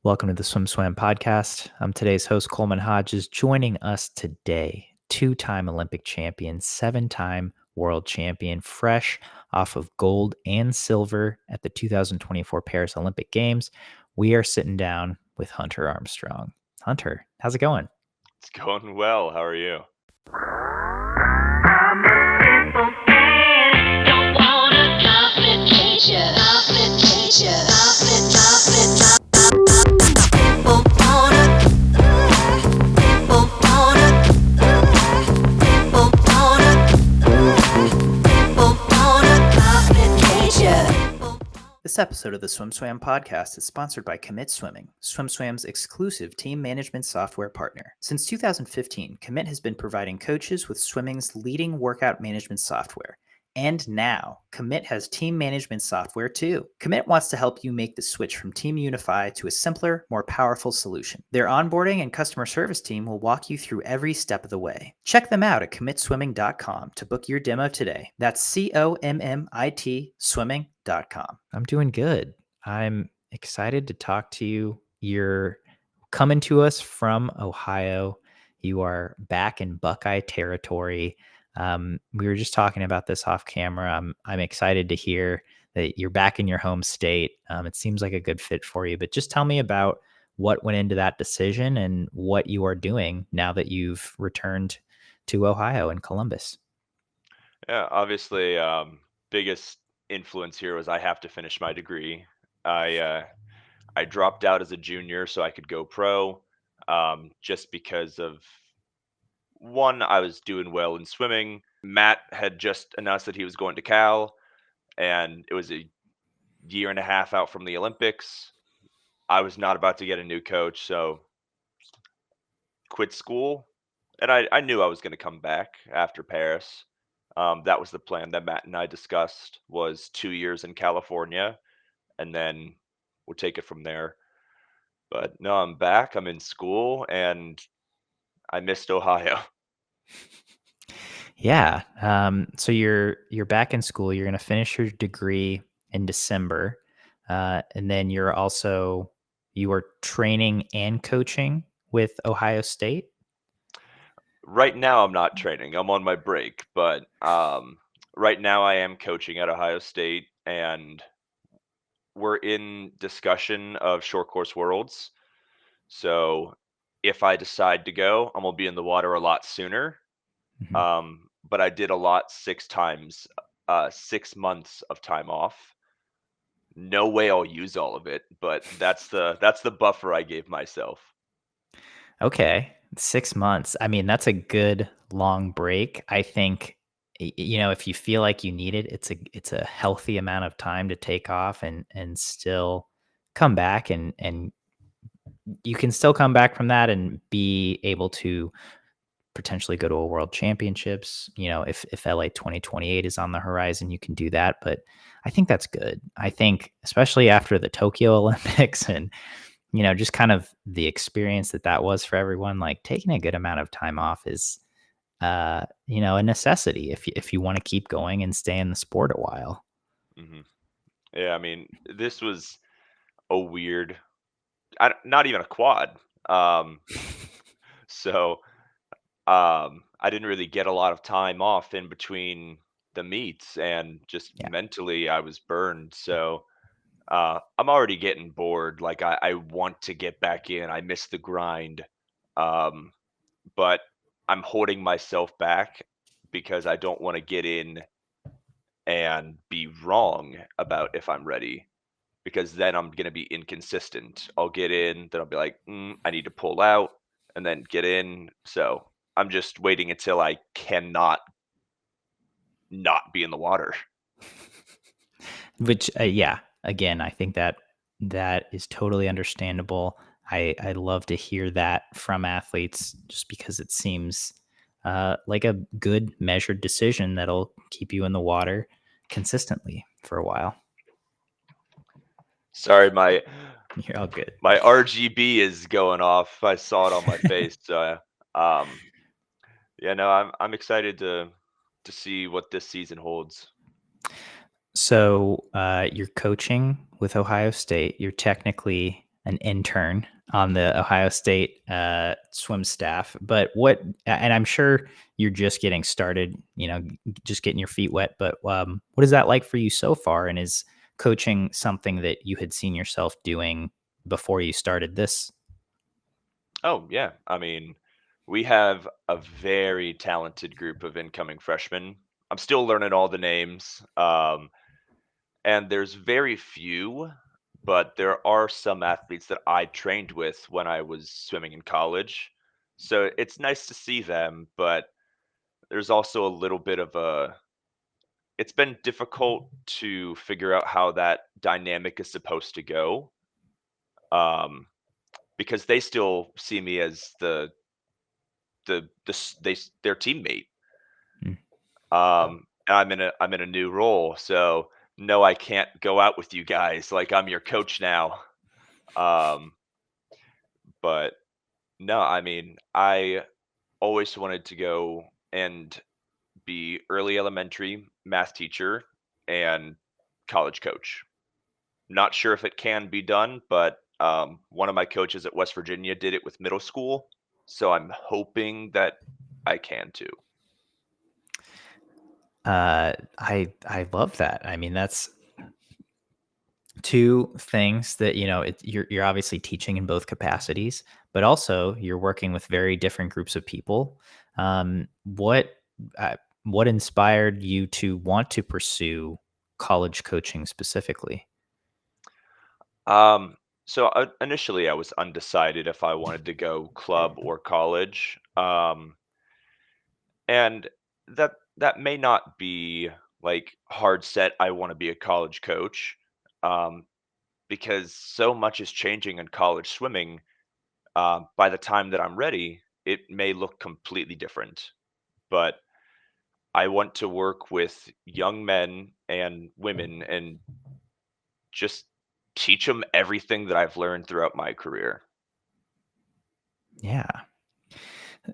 Welcome to the Swim Swam podcast. I'm today's host, Coleman Hodges. Joining us today, two-time Olympic champion, seven-time world champion, fresh off of gold and silver at the 2024 Paris Olympic Games. We are sitting down with Hunter Armstrong. Hunter, how's it going? It's going well. How are you? I'm a simple man, don't wanna complicate ya, complicate ya, simple wanna, simple wanna, simple wanna complicate ya. This episode of the Swim Swam podcast is sponsored by Commit Swimming, SwimSwam's exclusive team management software partner. Since 2015, Commit has been providing coaches with swimming's leading workout management software. And now, Commit has team management software too. Commit wants to help you make the switch from Team Unify to a simpler, more powerful solution. Their onboarding and customer service team will walk you through every step of the way. Check them out at commitswimming.com to book your demo today. That's COMMIT swimming.com. I'm doing good. I'm excited to talk to you. You're coming to us from Ohio. You are back in Buckeye territory. We were just talking about this off camera. I'm excited to hear that you're back in your home state. It seems like a good fit for you, but just tell me about what went into that decision and what you are doing now that you've returned to Ohio and Columbus. Yeah, obviously, biggest influence here was I have to finish my degree. I dropped out as a junior so I could go pro, just because of one, I was doing well in swimming. Matt had just announced that he was going to Cal, and it was a year and a half out from the Olympics. I was not about to get a new coach, so quit school, and I knew I was going to come back after Paris. That was the plan that Matt and I discussed, was 2 years in California, and then we'll take it from there. But no, I'm back. I'm in school, and I missed Ohio. Yeah. So you're back in school. You're going to finish your degree in December, and then you are training and coaching with Ohio State. Right now, I'm not training. I'm on my break, but right now I am coaching at Ohio State, and we're in discussion of short course worlds. So if I decide to go, I'm gonna be in the water a lot sooner. Mhm. But I did a lot 6 times, 6 months of time off. No way I'll use all of it, but that's the buffer I gave myself. Okay, 6 months. I mean, that's a good long break. I think if you feel like you need it, it's a healthy amount of time to take off and still come back and you can still come back from that and be able to potentially go to a world championships. If LA 2028 is on the horizon, you can do that. But I think that's good. I think especially after the Tokyo Olympics and just kind of the experience that was for everyone, like taking a good amount of time off is a necessity if you want to keep going and stay in the sport a while. hmm Yeah, I mean, this was a weird, not even a quad. Um, so I didn't really get a lot of time off in between the meets, and just Yeah. mentally, I was burned. So I'm already getting bored. Like I want to get back in. I miss the grind, um, but I'm holding myself back because I don't want to get in and be wrong about if I'm ready. Because then I'm gonna be inconsistent. I'll get in, then I'll be like, I need to pull out, and then get in. So I'm just waiting until I cannot not be in the water. Which, yeah, again, I think that is totally understandable. I love to hear that from athletes just because it seems like a good measured decision that'll keep you in the water consistently for a while. Sorry, my You're all good. my RGB is going off. I saw it on my face. So um yeah, no, I'm excited to see what this season holds. So you're coaching with Ohio State. You're technically an intern on the Ohio State swim staff, but and I'm sure you're just getting started, just getting your feet wet, but what is that like for you so far? And is coaching something that you had seen yourself doing before you started this? Oh, yeah. I mean, we have a very talented group of incoming freshmen. I'm still learning all the names. And there's very few, but there are some athletes that I trained with when I was swimming in college. So it's nice to see them, but there's also a little bit of it's been difficult to figure out how that dynamic is supposed to go. Um, because they still see me as their teammate. Mm. And I'm in a new role, so no, I can't go out with you guys. Like, I'm your coach now. Um, but no, I mean, I always wanted to go and be early elementary math teacher and college coach. Not sure if it can be done, but one of my coaches at West Virginia did it with middle school, so I'm hoping that I can too. I love that. I mean, that's two things that you're obviously teaching in both capacities, but also you're working with very different groups of people. What inspired you to want to pursue college coaching specifically? Um, initially, I was undecided if I wanted to go club or college, and that may not be like hard set. I want to be a college coach, um, because so much is changing in college swimming. By the time that I'm ready, it may look completely different. But I want to work with young men and women and just teach them everything that I've learned throughout my career. Yeah.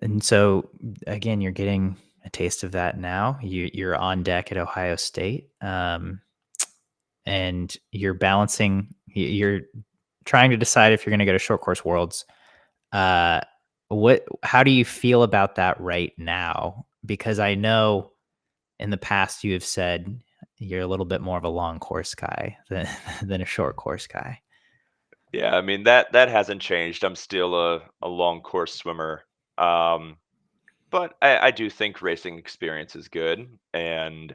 And so again, you're getting a taste of that now. You're on deck at Ohio State, and you're balancing. You're trying to decide if you're going to go to short course worlds. Uh, How do you feel about that right now? Because I know in the past you have said you're a little bit more of a long course guy than than a short course guy. Yeah, I mean that hasn't changed. I'm still a long course swimmer. Um, but I do think racing experience is good, and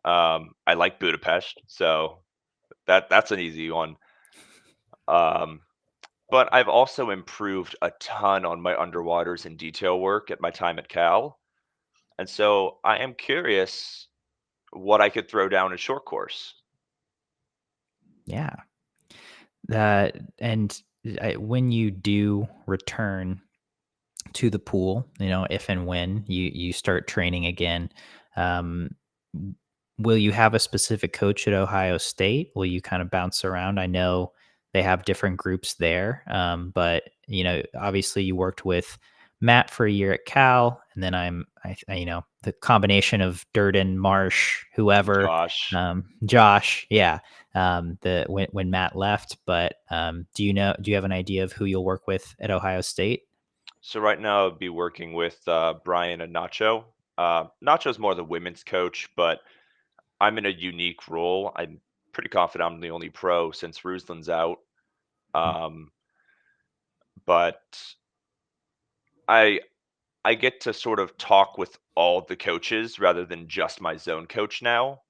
I like Budapest, so that's an easy one. Um, but I've also improved a ton on my underwaters and detail work at my time at Cal, and so I am curious what I could throw down in short course. Yeah. That and when you do return to the pool, if and when you start training again, um, w- will you have a specific coach at Ohio State? Will you kind of bounce around? I know they have different groups there, but obviously you worked with Matt for a year at Cal, and then the combination of Durden, Marsh, whoever, Josh. Josh, yeah, the when Matt left. But do you have an idea of who you'll work with at Ohio State? So right now I'd be working with Brian and Nacho. Nacho's more the women's coach, but I'm in a unique role. I'm pretty confident I'm the only pro since Ruslan's out. Um, but I I get to sort of talk with all the coaches rather than just my zone coach now.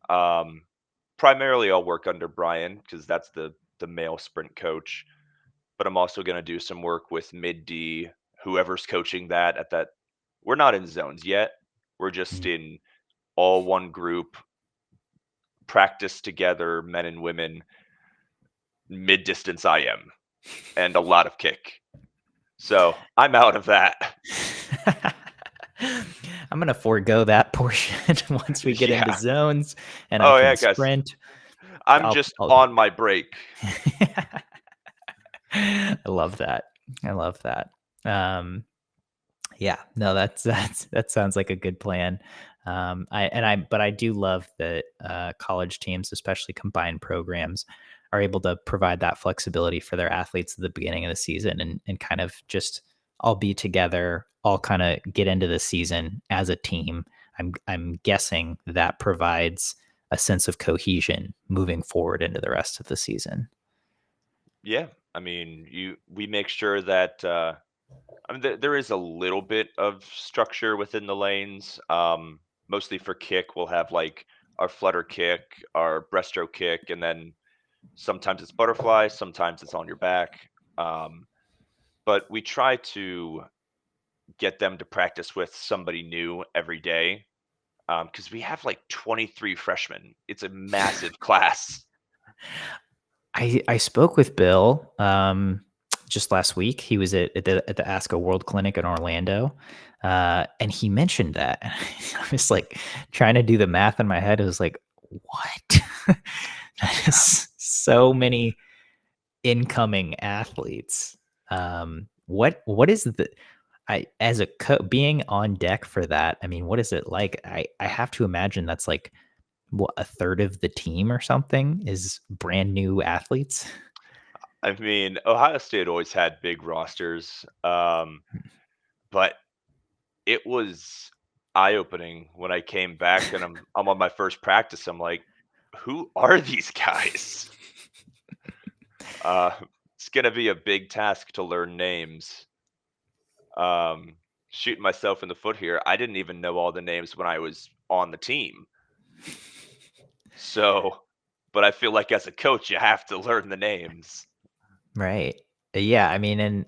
Um, Primarily, I'll work under Brian because that's the male sprint coach. But I'm also going to do some work with mid D, whoever's coaching that at that. We're not in zones yet. We're just Mm. in all one group, practice together, men and women, mid distance IM, and a lot of kick. So I'm out of that. I'm gonna forego that portion once we get into Yeah. zones, and I Oh can yeah, guys. sprint. I'm I'll, just I'll on my break. I love that. I love that. Yeah, no, that sounds like a good plan. But I do love that college teams, especially combined programs, are able to provide that flexibility for their athletes at the beginning of the season and kind of just all be together, all kind of get into the season as a team. I'm guessing that provides a sense of cohesion moving forward into the rest of the season. Yeah, I mean, we make sure that I mean there is a little bit of structure within the lanes. Mostly for kick, we'll have like our flutter kick, our breaststroke kick, and then sometimes it's butterfly, sometimes it's on your back. Um, but we try to get them to practice with somebody new every day because we have like 23 freshmen. It's a massive class. I spoke with Bill just last week. He was at the Ask a World Clinic in Orlando, and he mentioned that. And I was like trying to do the math in my head. It was like, what? That is so many incoming athletes. What is the I as a being on deck for that? I mean, what is it like? I have to imagine that's like what, a third of the team or something is brand new athletes. I mean, Ohio State always had big rosters, but it was eye-opening when I came back and I'm on my first practice. I'm like, who are these guys? Uh, it's gonna be a big task to learn names. Um, Shooting myself in the foot here. I didn't even know all the names when I was on the team. So, but I feel like as a coach, you have to learn the names. Right. Yeah, I mean, and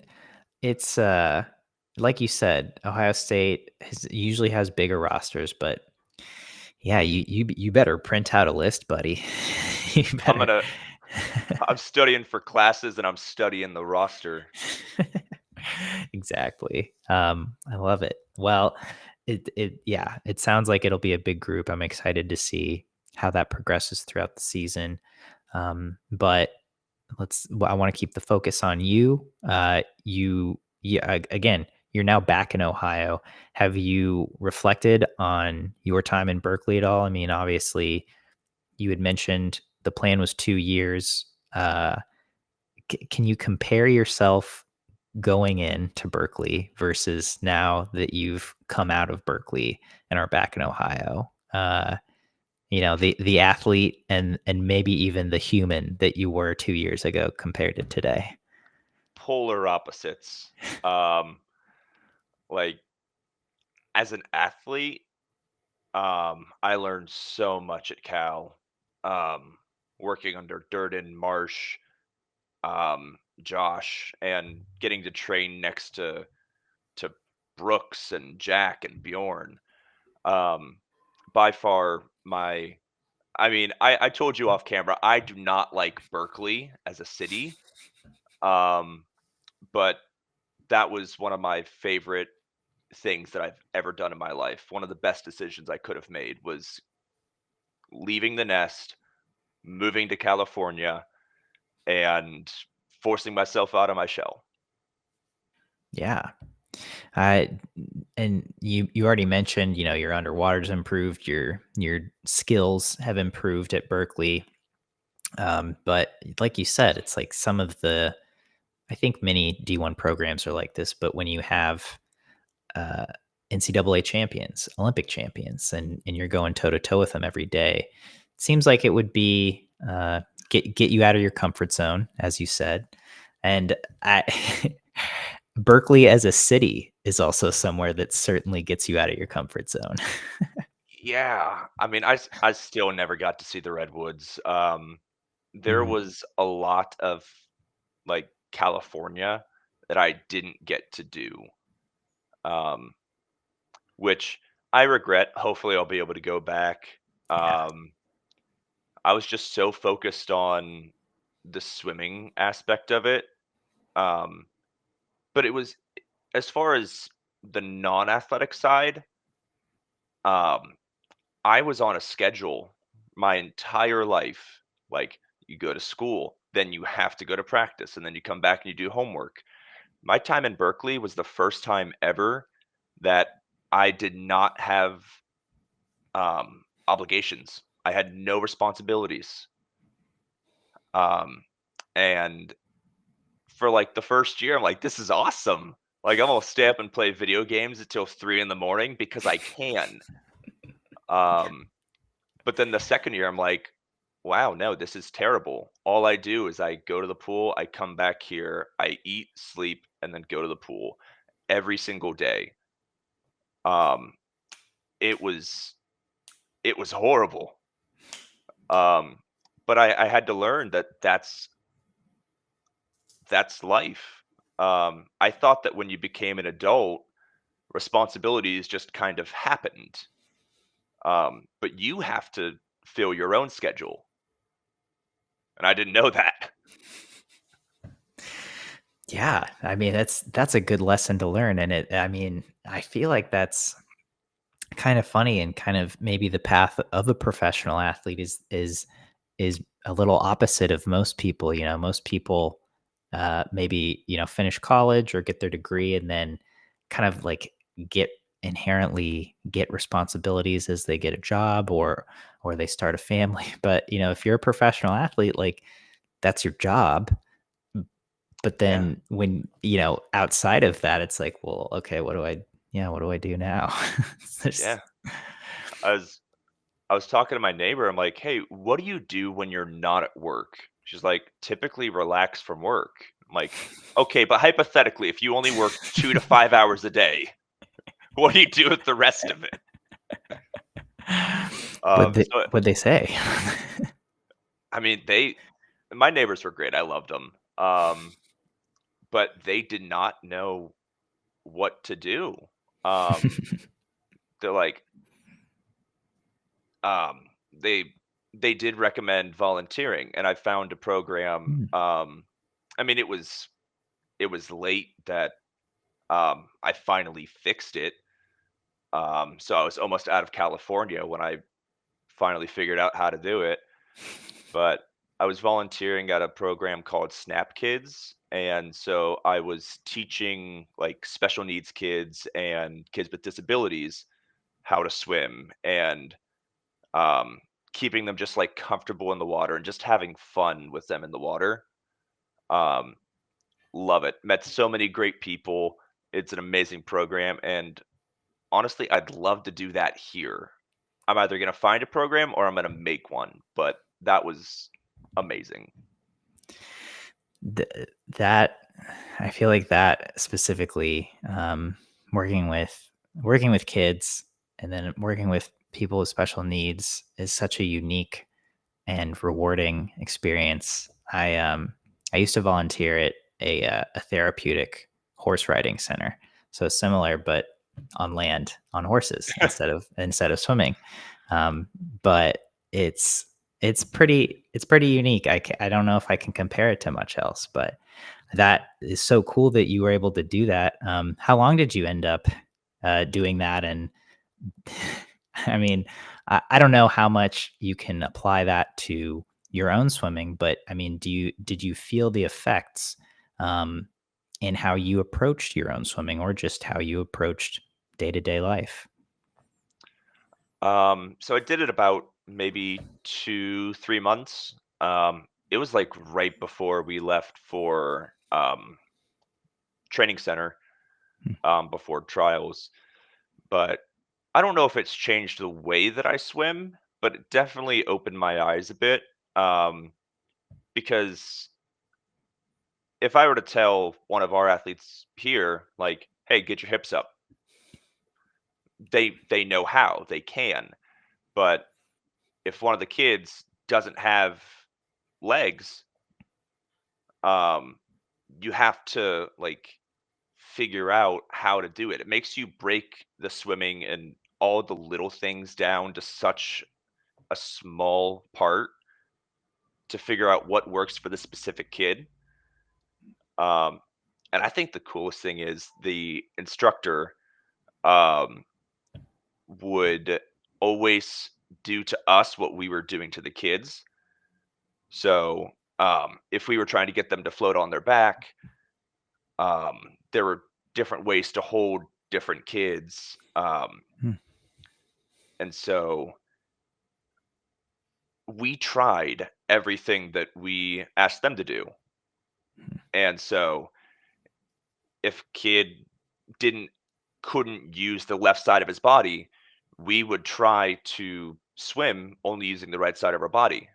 it's like you said, Ohio State usually has bigger rosters, but yeah, you better print out a list, buddy. You I'm better. gonna. I'm studying for classes and I'm studying the roster. Exactly. I love it. Well, yeah, it sounds like it'll be a big group. I'm excited to see how that progresses throughout the season. But I want to keep the focus on you. Again, you're now back in Ohio. Have you reflected on your time in Berkeley at all? I mean, obviously, you had mentioned the plan was 2 years. Can you compare yourself going into Berkeley versus now that you've come out of Berkeley and are back in Ohio? The athlete and maybe even the human that you were 2 years ago compared to today. Polar opposites. Um, like as an athlete, I learned so much at Cal. Working under Durden, Marsh, Josh, and getting to train next to Brooks and Jack and Bjorn. Um, by far my I mean, I told you off camera, I do not like Berkeley as a city. Um, but that was one of my favorite things that I've ever done in my life. One of the best decisions I could have made was leaving the nest, moving to California, and forcing myself out of my shell. Yeah. I and you already mentioned, your underwater's improved, your skills have improved at Berkeley. But like you said, it's like some of the I think many D1 programs are like this, but when you have uh, NCAA champions, Olympic champions, and you're going toe to toe with them every day, it seems like it would be get you out of your comfort zone, as you said. And Berkeley as a city is also somewhere that certainly gets you out of your comfort zone. Yeah, I mean, I still never got to see the redwoods. There Mhm. was a lot of like California that I didn't get to do, um, which I regret. Hopefully, I'll be able to go back. Yeah, Um, I was just so focused on the swimming aspect of it. Um, but it was as far as the non-athletic side, um, I was on a schedule my entire life. Like you go to school, then you have to go to practice, and then you come back and you do homework. My time in Berkeley was the first time ever that I did not have obligations. I had no responsibilities. Um, and for like the first year, I'm like, this is awesome. Like I'm gonna stay up and play video games until 3 in the morning because I can. Um, but then the second year, I'm like, wow, no, this is terrible. All I do is I go to the pool, I come back here, I eat, sleep, and then go to the pool every single day. Um, it was it was horrible. Um, but I had to learn that that's life. I thought that when you became an adult, responsibilities just kind of happened. But you have to fill your own schedule, and I didn't know that. Yeah, I mean that's a good lesson to learn, and I mean, I feel like that's kind of funny, and kind of maybe the path of a professional athlete is a little opposite of most people. You know, most people maybe finish college or get their degree, and then kind of like get inherently get responsibilities as they get a job, or they start a family. But if you're a professional athlete, like that's your job. But Yeah, then when, outside of that, it's like, well, okay, what do I do now? There's- yeah. I was I was talking to my neighbor. I'm like, "Hey, what do you do when you're not at work?" She's like, "Typically relax from work." I'm like, "Okay, but hypothetically, if you only work 2 to 5 hours a day, what do you do with the rest of it?" So What'd they say? I mean, my neighbors were great. I loved them. But they did not know what to do. Um, they're like, um, they they did recommend volunteering, and I found a program. Hmm. I mean, it was late that I finally fixed it. So I was almost out of California when I finally figured out how to do it. But I was volunteering at a program called Snap Kids, and so I was teaching like special needs kids and kids with disabilities how to swim, and um, keeping them just like comfortable in the water and just having fun with them in the water. Um, Love it. Met so many great people. It's an amazing program, and honestly, I'd love to do that here. I'm either going to find a program or I'm going to make one, but that was amazing. That I feel like that specifically, working with kids, and then working with people with special needs, is such a unique and rewarding experience. I used to volunteer at a therapeutic horse riding center, so similar, but on land, on horses, instead of swimming. Um, but it's it's pretty unique. I don't know if I can compare it to much else, but that is so cool that you were able to do that. How long did you end up doing that? And I mean, I don't know how much you can apply that to your own swimming, but I mean, did you feel the effects um, in how you approached your own swimming, or just how you approached day to day life? So I did it about maybe 2, 3 months. It was like right before we left for training center, Hmm. before trials. But I don't know if it's changed the way that I swim, but it definitely opened my eyes a bit. Um, because if I were to tell one of our athletes here, like, "Hey, get your hips up," they know how, they can. But if one of the kids doesn't have legs, um, you have to like figure out how to do it. It makes you break the swimming and all the little things down to such a small part to figure out what works for the specific kid. Um, and I think the coolest thing is the instructor um, would always do to us what we were doing to the kids. So if we were trying to get them to float on their back, there were different ways to hold different kids. Hmm. And so we tried everything that we asked them to do. And so if kid didn't couldn't use the left side of his body, we would try to swim only using the right side of our body.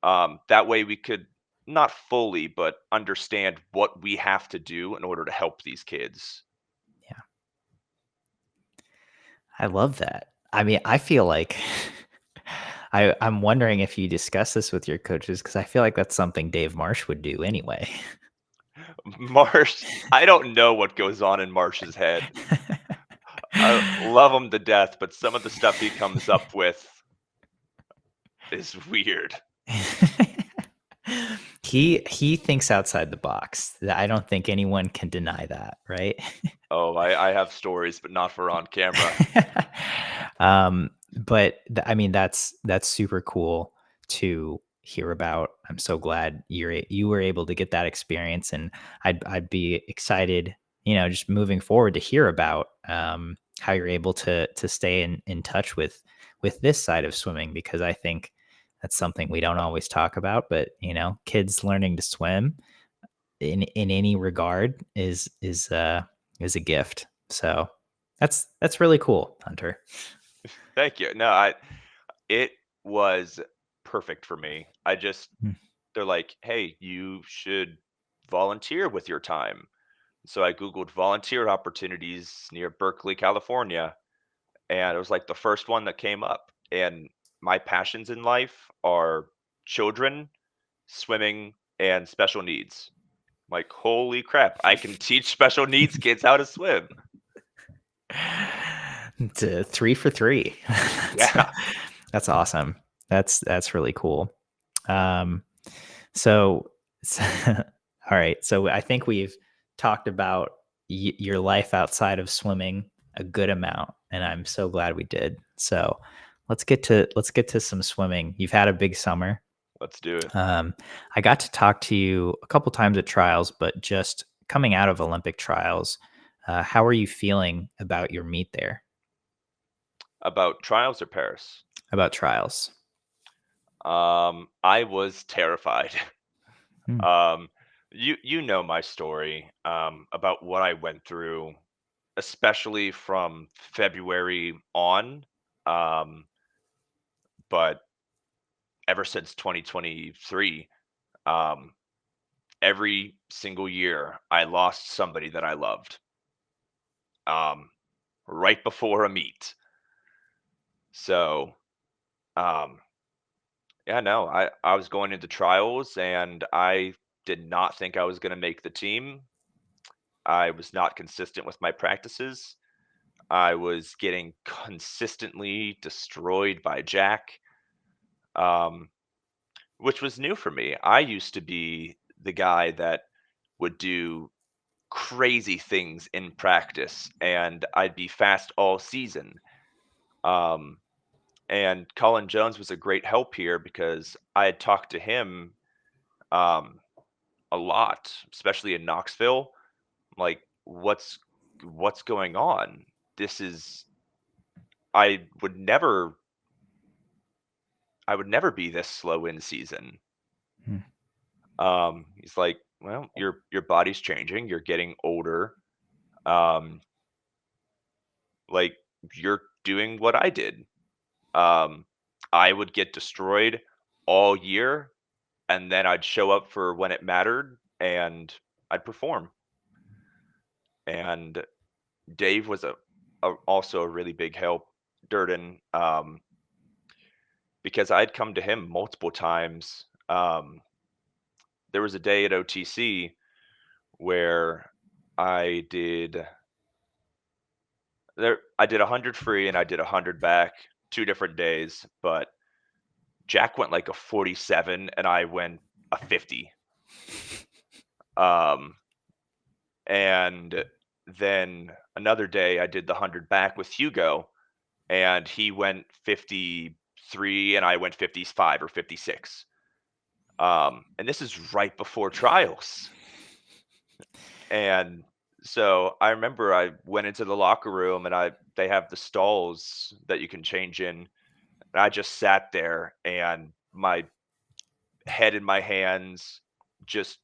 That way we could not fully, but understand what we have to do in order to help these kids. I love that. I mean, I feel like I'm wondering if you discuss this with your coaches because I feel like that's something Dave Marsh would do anyway. Marsh, I don't know what goes on in Marsh's head. I love him to death, but some of the stuff he comes up with is weird. He thinks outside the box. I don't think anyone can deny that, right? Oh, I have stories, but not for on camera. But I mean, that's super cool to hear about. I'm so glad you were able to get that experience, and I'd be excited, just moving forward to hear about how you're able to stay in touch with this side of swimming, because I think that's something we don't always talk about. But kids learning to swim in any regard is a gift. So that's really cool, Hunter. Thank you. No, it was perfect for me. Mm. They're like, "Hey, you should volunteer with your time." So I Googled volunteer opportunities near Berkeley, California, and it was like the first one that came up. And my passions in life are children, swimming, and special needs. Like, holy crap, I can teach special needs kids how to swim. It's a 3 for 3. that's, Yeah. that's awesome. That's really cool. Um, so, all right. So I think we've talked about your life outside of swimming a good amount, and I'm so glad we did. So let's get to some swimming. You've had a big summer. Let's do it. I got to talk to you a couple times at trials, but just coming out of Olympic trials, how are you feeling about your meet there? About trials or Paris? About trials? I was terrified. Hmm. You know my story about what I went through, especially from February on. Um, but ever since 2023, um, every single year I lost somebody that I loved. Um, right before a meet. So, um, yeah, no, I was going into trials and I did not think I was going to make the team. I was not consistent with my practices. I was getting consistently destroyed by Jack, um, which was new for me. I used to be the guy that would do crazy things in practice and I'd be fast all season. Um, and Cullen Jones was a great help here because I had talked to him um, a lot, especially in Knoxville. Like, what's going on? This is I would never I would never be this slow in season. Hmm. He's like, well, your body's changing. You're getting older. Um, like you're doing what I did. Um, I would get destroyed all year, and then I'd show up for when it mattered, and I'd perform. And Dave was also a really big help, Durden, because I'd come to him multiple times. There was a day at OTC where I did I did 100 free and I did 100 back, 2 different days, but Jack went like a 47 and I went a 50. Um, and then another day I did the 100 back with Hugo and he went 53 and I went 55 or 56. And this is right before trials. And so I remember I went into the locker room and they have the stalls that you can change in. And I just sat there and my head in my hands, just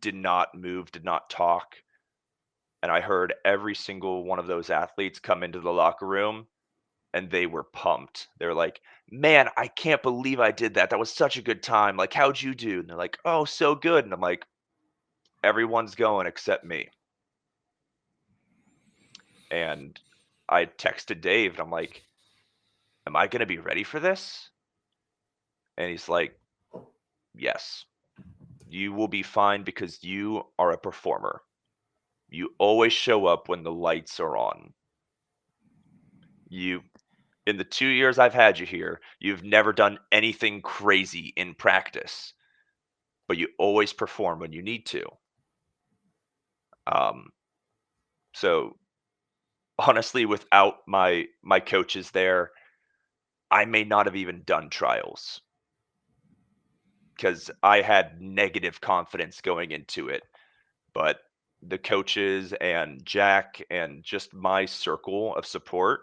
did not move, did not talk. And I heard every single one of those athletes come into the locker room and they were pumped. They're like, "Man, I can't believe I did that. That was such a good time. Like, how'd you do?" And they're like, "Oh, so good." And I'm like, "Everyone's going except me." And I texted Dave and I'm like, "Am I going to be ready for this?" And he's like, "Yes, you will be fine because you are a performer. You always show up when the lights are on. You In the 2 years I've had you here, you've never done anything crazy in practice, but you always perform when you need to." Um, so honestly, without my coaches there, I may not have even done trials because I had negative confidence going into it. But the coaches and Jack and just my circle of support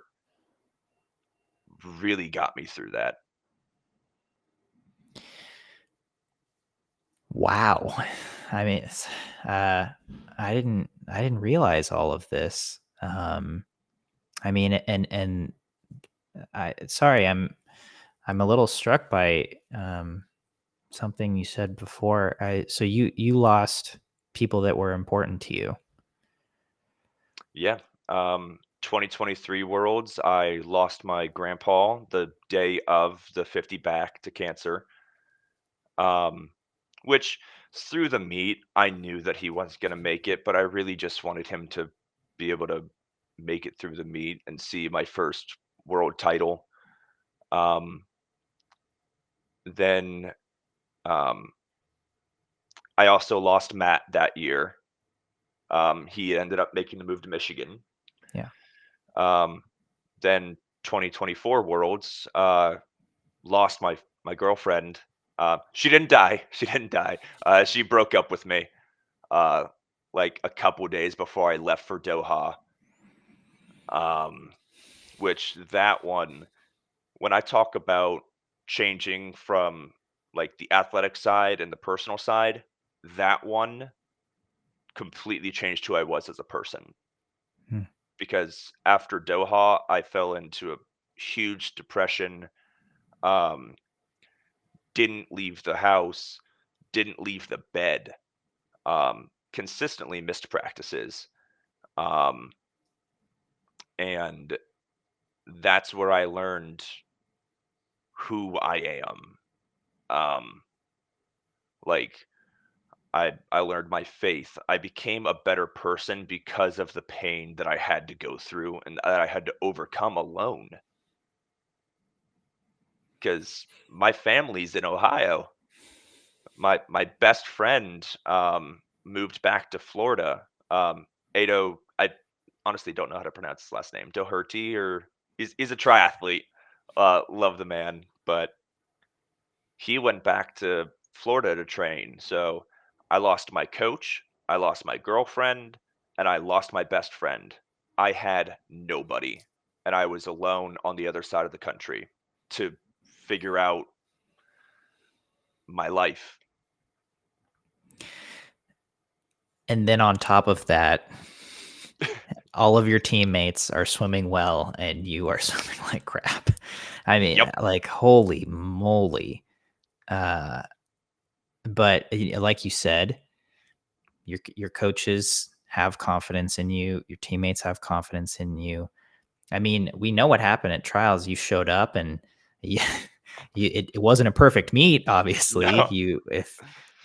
really got me through that. Wow. I mean, I didn't realize all of this. I mean, and sorry, I'm a little struck by something you said before. So you lost people that were important to you. Yeah. 2023 Worlds, I lost my grandpa the day of the 50 back to cancer. Um, which through the meet, I knew that he wasn't going to make it, but I really just wanted him to be able to make it through the meet and see my first world title. Um, then um, I also lost Matt that year. He ended up making the move to Michigan. Yeah. Um, then 2024 Worlds, lost my girlfriend. She didn't die. She didn't die. She broke up with me uh, like a couple days before I left for Doha. Um, which that one, when I talk about changing from like the athletic side and the personal side, that one completely changed who I was as a person. Hmm. Because after Doha, I fell into a huge depression. Um, didn't leave the house, didn't leave the bed. Consistently missed practices. Um, and that's where I learned who I am. Um, like I learned my faith. I became a better person because of the pain that I had to go through and that I had to overcome alone. Because my family's in Ohio. My best friend moved back to Florida. Ado, I honestly don't know how to pronounce his last name. Doherty, or he's a triathlete. Love the man, but he went back to Florida to train. So I lost my coach, I lost my girlfriend, and I lost my best friend. I had nobody, and I was alone on the other side of the country to figure out my life. And then on top of that, all of your teammates are swimming well and you are swimming like crap. I mean, Yep. like, holy moly. Uh, but like you said, your coaches have confidence in you, your teammates have confidence in you. I mean, we know what happened at trials. You showed up and yeah, it wasn't a perfect meet, obviously.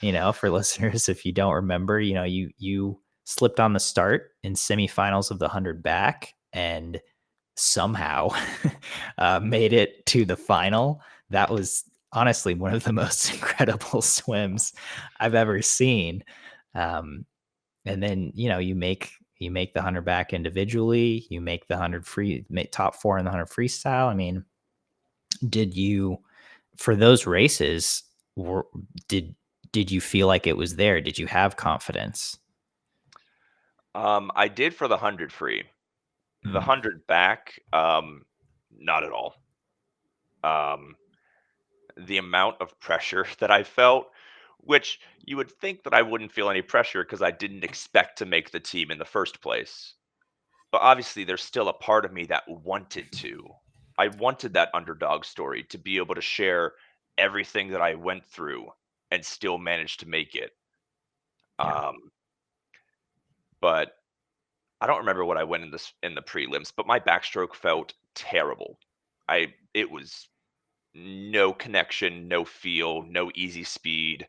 No. For listeners, if you don't remember, you slipped on the start in semifinals of the 100 back and somehow made it to the final. That was honestly one of the most incredible swims I've ever seen. Um, and then you make the 100 back individually, you make the 100 free, make top 4 in the 100 freestyle. I mean, did you, for those races, were, did did you feel like it was there? Did you have confidence? I did for the 100 free. The Mm. 100 back, not at all. Um, the amount of pressure that I felt, which you would think that I wouldn't feel any pressure because I didn't expect to make the team in the first place. But obviously, there's still a part of me that wanted to. I wanted that underdog story to be able to share everything that I went through and still manage to make it. Yeah. Um, but I don't remember what I went in the prelims, but my backstroke felt terrible. It was no connection, no feel, no easy speed.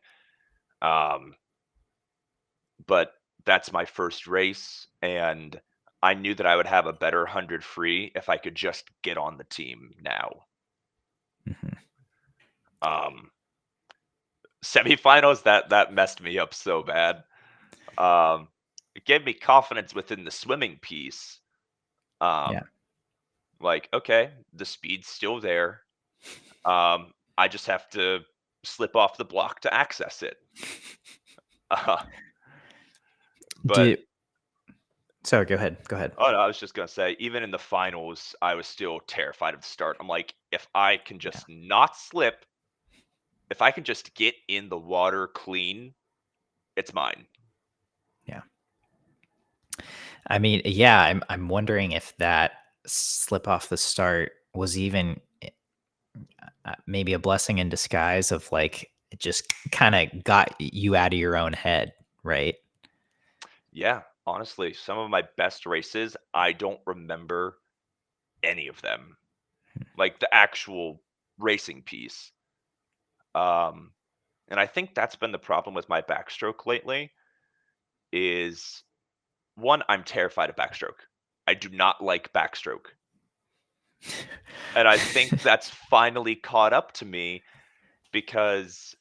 Um, but that's my first race, and I knew that I would have a better 100 free if I could just get on the team now. Mhm. Um, Semifinals, that messed me up so bad. It gave me confidence within the swimming piece. Yeah. Um, like, okay, the speed's still there. I just have to slip off the block to access it. Uh, but Do Sorry, go ahead. Go ahead. oh no, I was just gonna say, even in the finals, I was still terrified of the start. I'm like, if I can Yeah. just not slip, if I can just get in the water clean, it's mine. Yeah. I mean, yeah, I'm wondering if that slip off the start was even maybe a blessing in disguise of like it just kind of got you out of your own head, right? Yeah, honestly, some of my best races, I don't remember any of them. Like the actual racing piece. Um, and I think that's been the problem with my backstroke lately is one, I'm terrified of backstroke. I do not like backstroke. And I think that's finally caught up to me because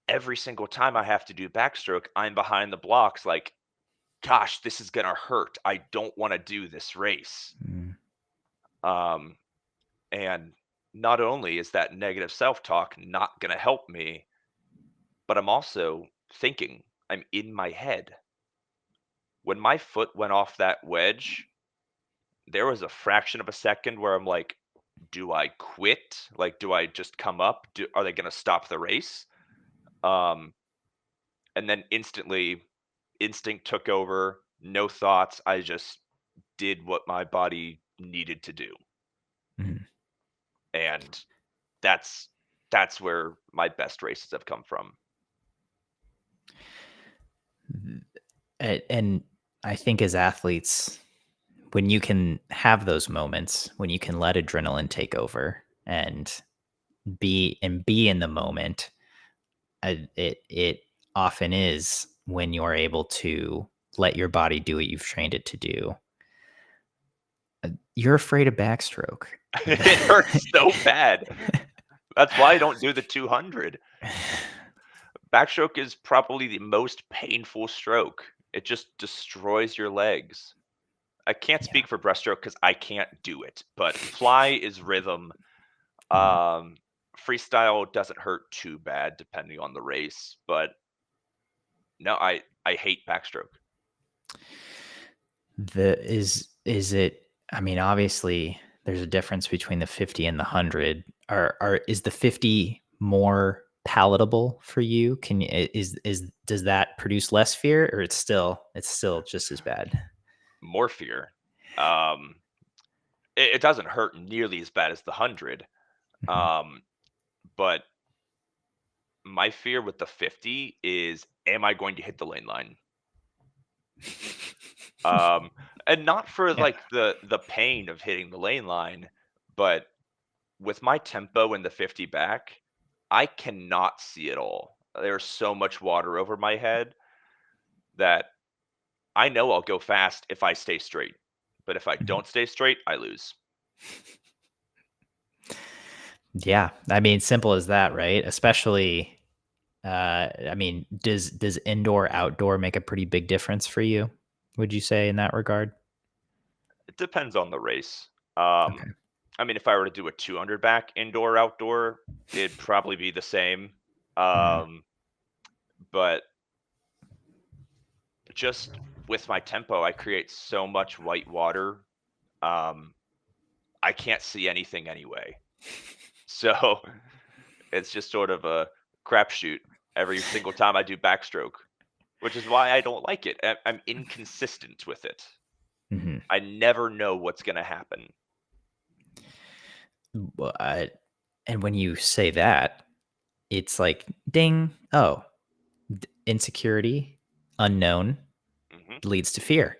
every single time I have to do backstroke, I'm behind the blocks like, gosh, this is going to hurt. I don't want to do this race. Mm, Um, and not only is that negative self talk not going to help me, but I'm also thinking, I'm in my head. When my foot went off that wedge, there was a fraction of a second where I'm like, do I quit? Like, do I just come up? Are they going to stop the race? Um, and then instantly, instinct took over. No thoughts. I just did what my body needed to do, mhm. and that's that's where my best races have come from. And I think as athletes, when you can have those moments, when you can let adrenaline take over and be in the moment, it often is when you're able to let your body do what you've trained it to do. You're afraid of backstroke. It hurts so bad. That's why I don't do the 200. Backstroke is probably the most painful stroke. It just destroys your legs. I can't Yeah. speak for breaststroke because I can't do it, but fly is rhythm. Mhm. Um, Freestyle doesn't hurt too bad depending on the race, but no, I hate backstroke. Is it, I mean, obviously there's a difference between the 50 and the 100. Is the 50 more palatable for you? Can you is does that produce less fear, or it's still just as bad? More fear. Um, it doesn't hurt nearly as bad as the 100. Mhm. Um, but my fear with the 50 is, am I going to hit the lane line? Um, and not for Yeah. like the pain of hitting the lane line, but with my tempo in the 50 back, I cannot see it all. There's so much water over my head that I know I'll go fast if I stay straight. But if I Mhm. don't stay straight, I lose. Yeah, I mean, simple as that, right? Especially, I mean, does indoor outdoor make a pretty big difference for you? Would you say in that regard? It depends on the race. Okay. I mean, if I were to do a 200 back indoor outdoor, it'd probably be the same. Mhm. Um, but just with my tempo, I create so much white water. Um, I can't see anything anyway. So It's just sort of a crapshoot every single time I do backstroke, which is why I don't like it. I'm inconsistent with it. Mhm. I never know what's going to happen. But and when you say that, it's like ding, oh, insecurity, unknown Hmm. leads to fear.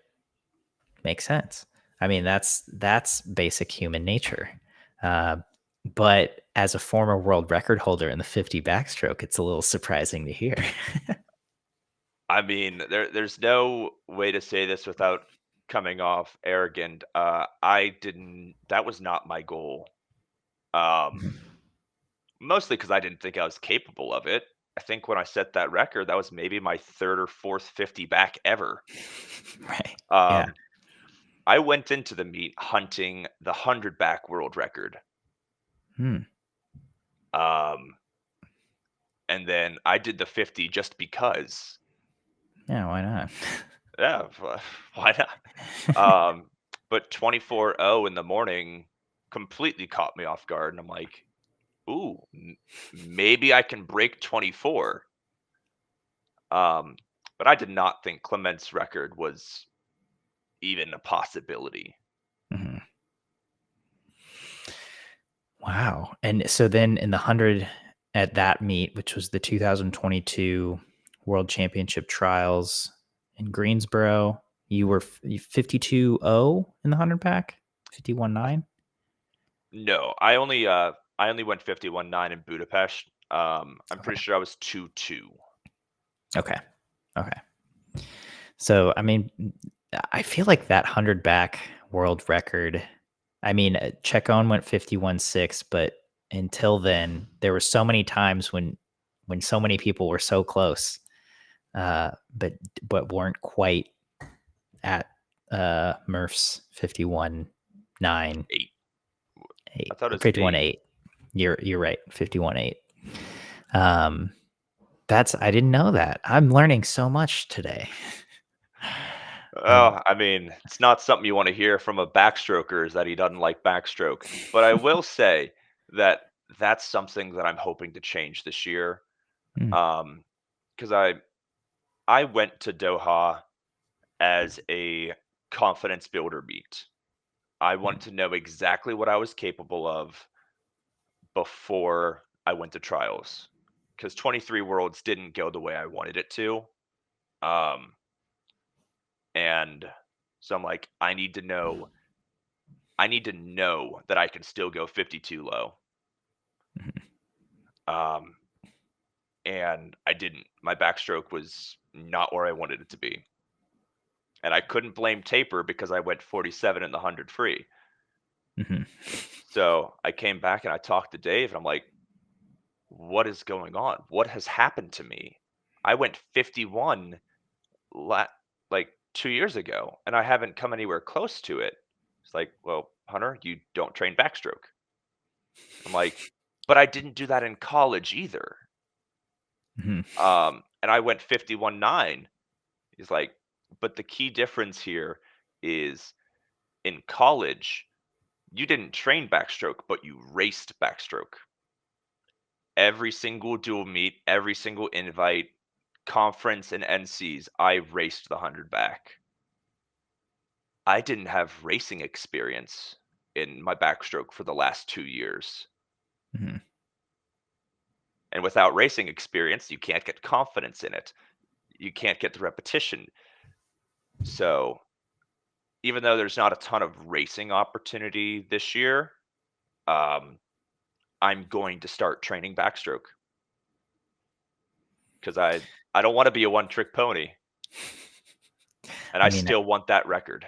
Makes sense. I mean, that's basic human nature. Uh, but as a former world record holder in the 50 backstroke, it's a little surprising to hear. I mean, there's no way to say this without coming off arrogant. That was not my goal. Um, Mostly because I didn't think I was capable of it. I think when I set that record, that was maybe my third or fourth 50 back ever. Right. Yeah. Um, I went into the meet hunting the 100 back world record. Hmm. Um, and then I did the 50 just because. Yeah. Why not? Yeah, why not? But 24:0 in the morning completely caught me off guard, and I'm like, "Ooh, maybe I can break 24." Um, but I did not think Clement's record was even a possibility. Mhm. Wow. And so then in the 100 at that meet, which was the 2022 World Championship Trials in Greensboro, you were 52-0 in the 100 pack, 51-9. No, I only went 51.9 in Budapest. I'm Okay. pretty sure I was 2-2. Okay. Okay. So, I mean, I feel like that 100 back world record, I mean, Chacon went 51-6, but until then, there were so many times when so many people were so close, but weren't quite at Murph's 51-9, 8. 8, I thought it or was 8. 51-8. You're right, 51-8. Um, I didn't know that. I'm learning so much today. Um, Oh, I mean, it's not something you want to hear from a backstroker is that he doesn't like backstroke. But I will say that that's something that I'm hoping to change this year. mm, Because I went to Doha as a confidence builder meet. I mm, wanted to know exactly what I was capable of before I went to trials. Because 23 Worlds didn't go the way I wanted it to. Um, and so I'm like, I need to know that I can still go 52 low. mhm. Um, and I didn't. My backstroke was not where I wanted it to be. And I couldn't blame taper because I went 47 in the 100 free. Mhm. So I came back and I talked to Dave and I'm like, what is going on? What has happened to me? I went 51 la- like 2 years ago and I haven't come anywhere close to it. It's like, well, Hunter, you don't train backstroke. I'm like, but I didn't do that in college either. Mhm. And I went 51.9. He's like, but the key difference here is in college, you didn't train backstroke, but you raced backstroke. Every single dual meet, every single invite, conference, and NCs, I raced the 100 back. I didn't have racing experience in my backstroke for the last 2 years. Mhm. And without racing experience, you can't get confidence in it. You can't get the repetition. So even though there's not a ton of racing opportunity this year, um, I'm going to start training backstroke because I don't want to be a one trick pony, and I I mean, still want that record.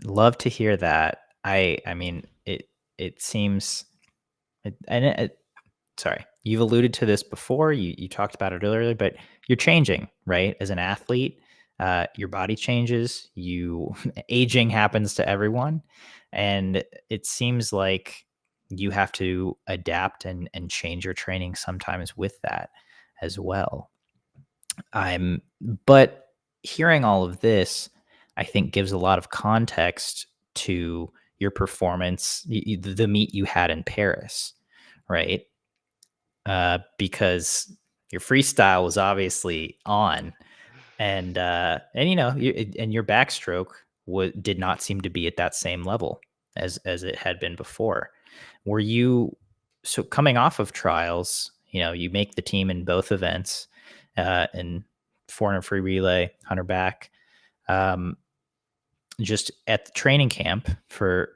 love to hear that. I mean, it seems, and sorry, you've alluded to this before. You talked about it earlier, but you're changing, right? As an athlete, your body changes. You aging happens to everyone, and it seems like you have to adapt and change your training sometimes with that as well. I'm but hearing all of this, I think gives a lot of context to your performance, the meet you had in Paris. right? Because your freestyle was obviously on, and your backstroke did not seem to be at that same level as it had been before. Were you so coming off of trials? You make the team in both events, in 400 free relay, 100 back. Just at the training camp for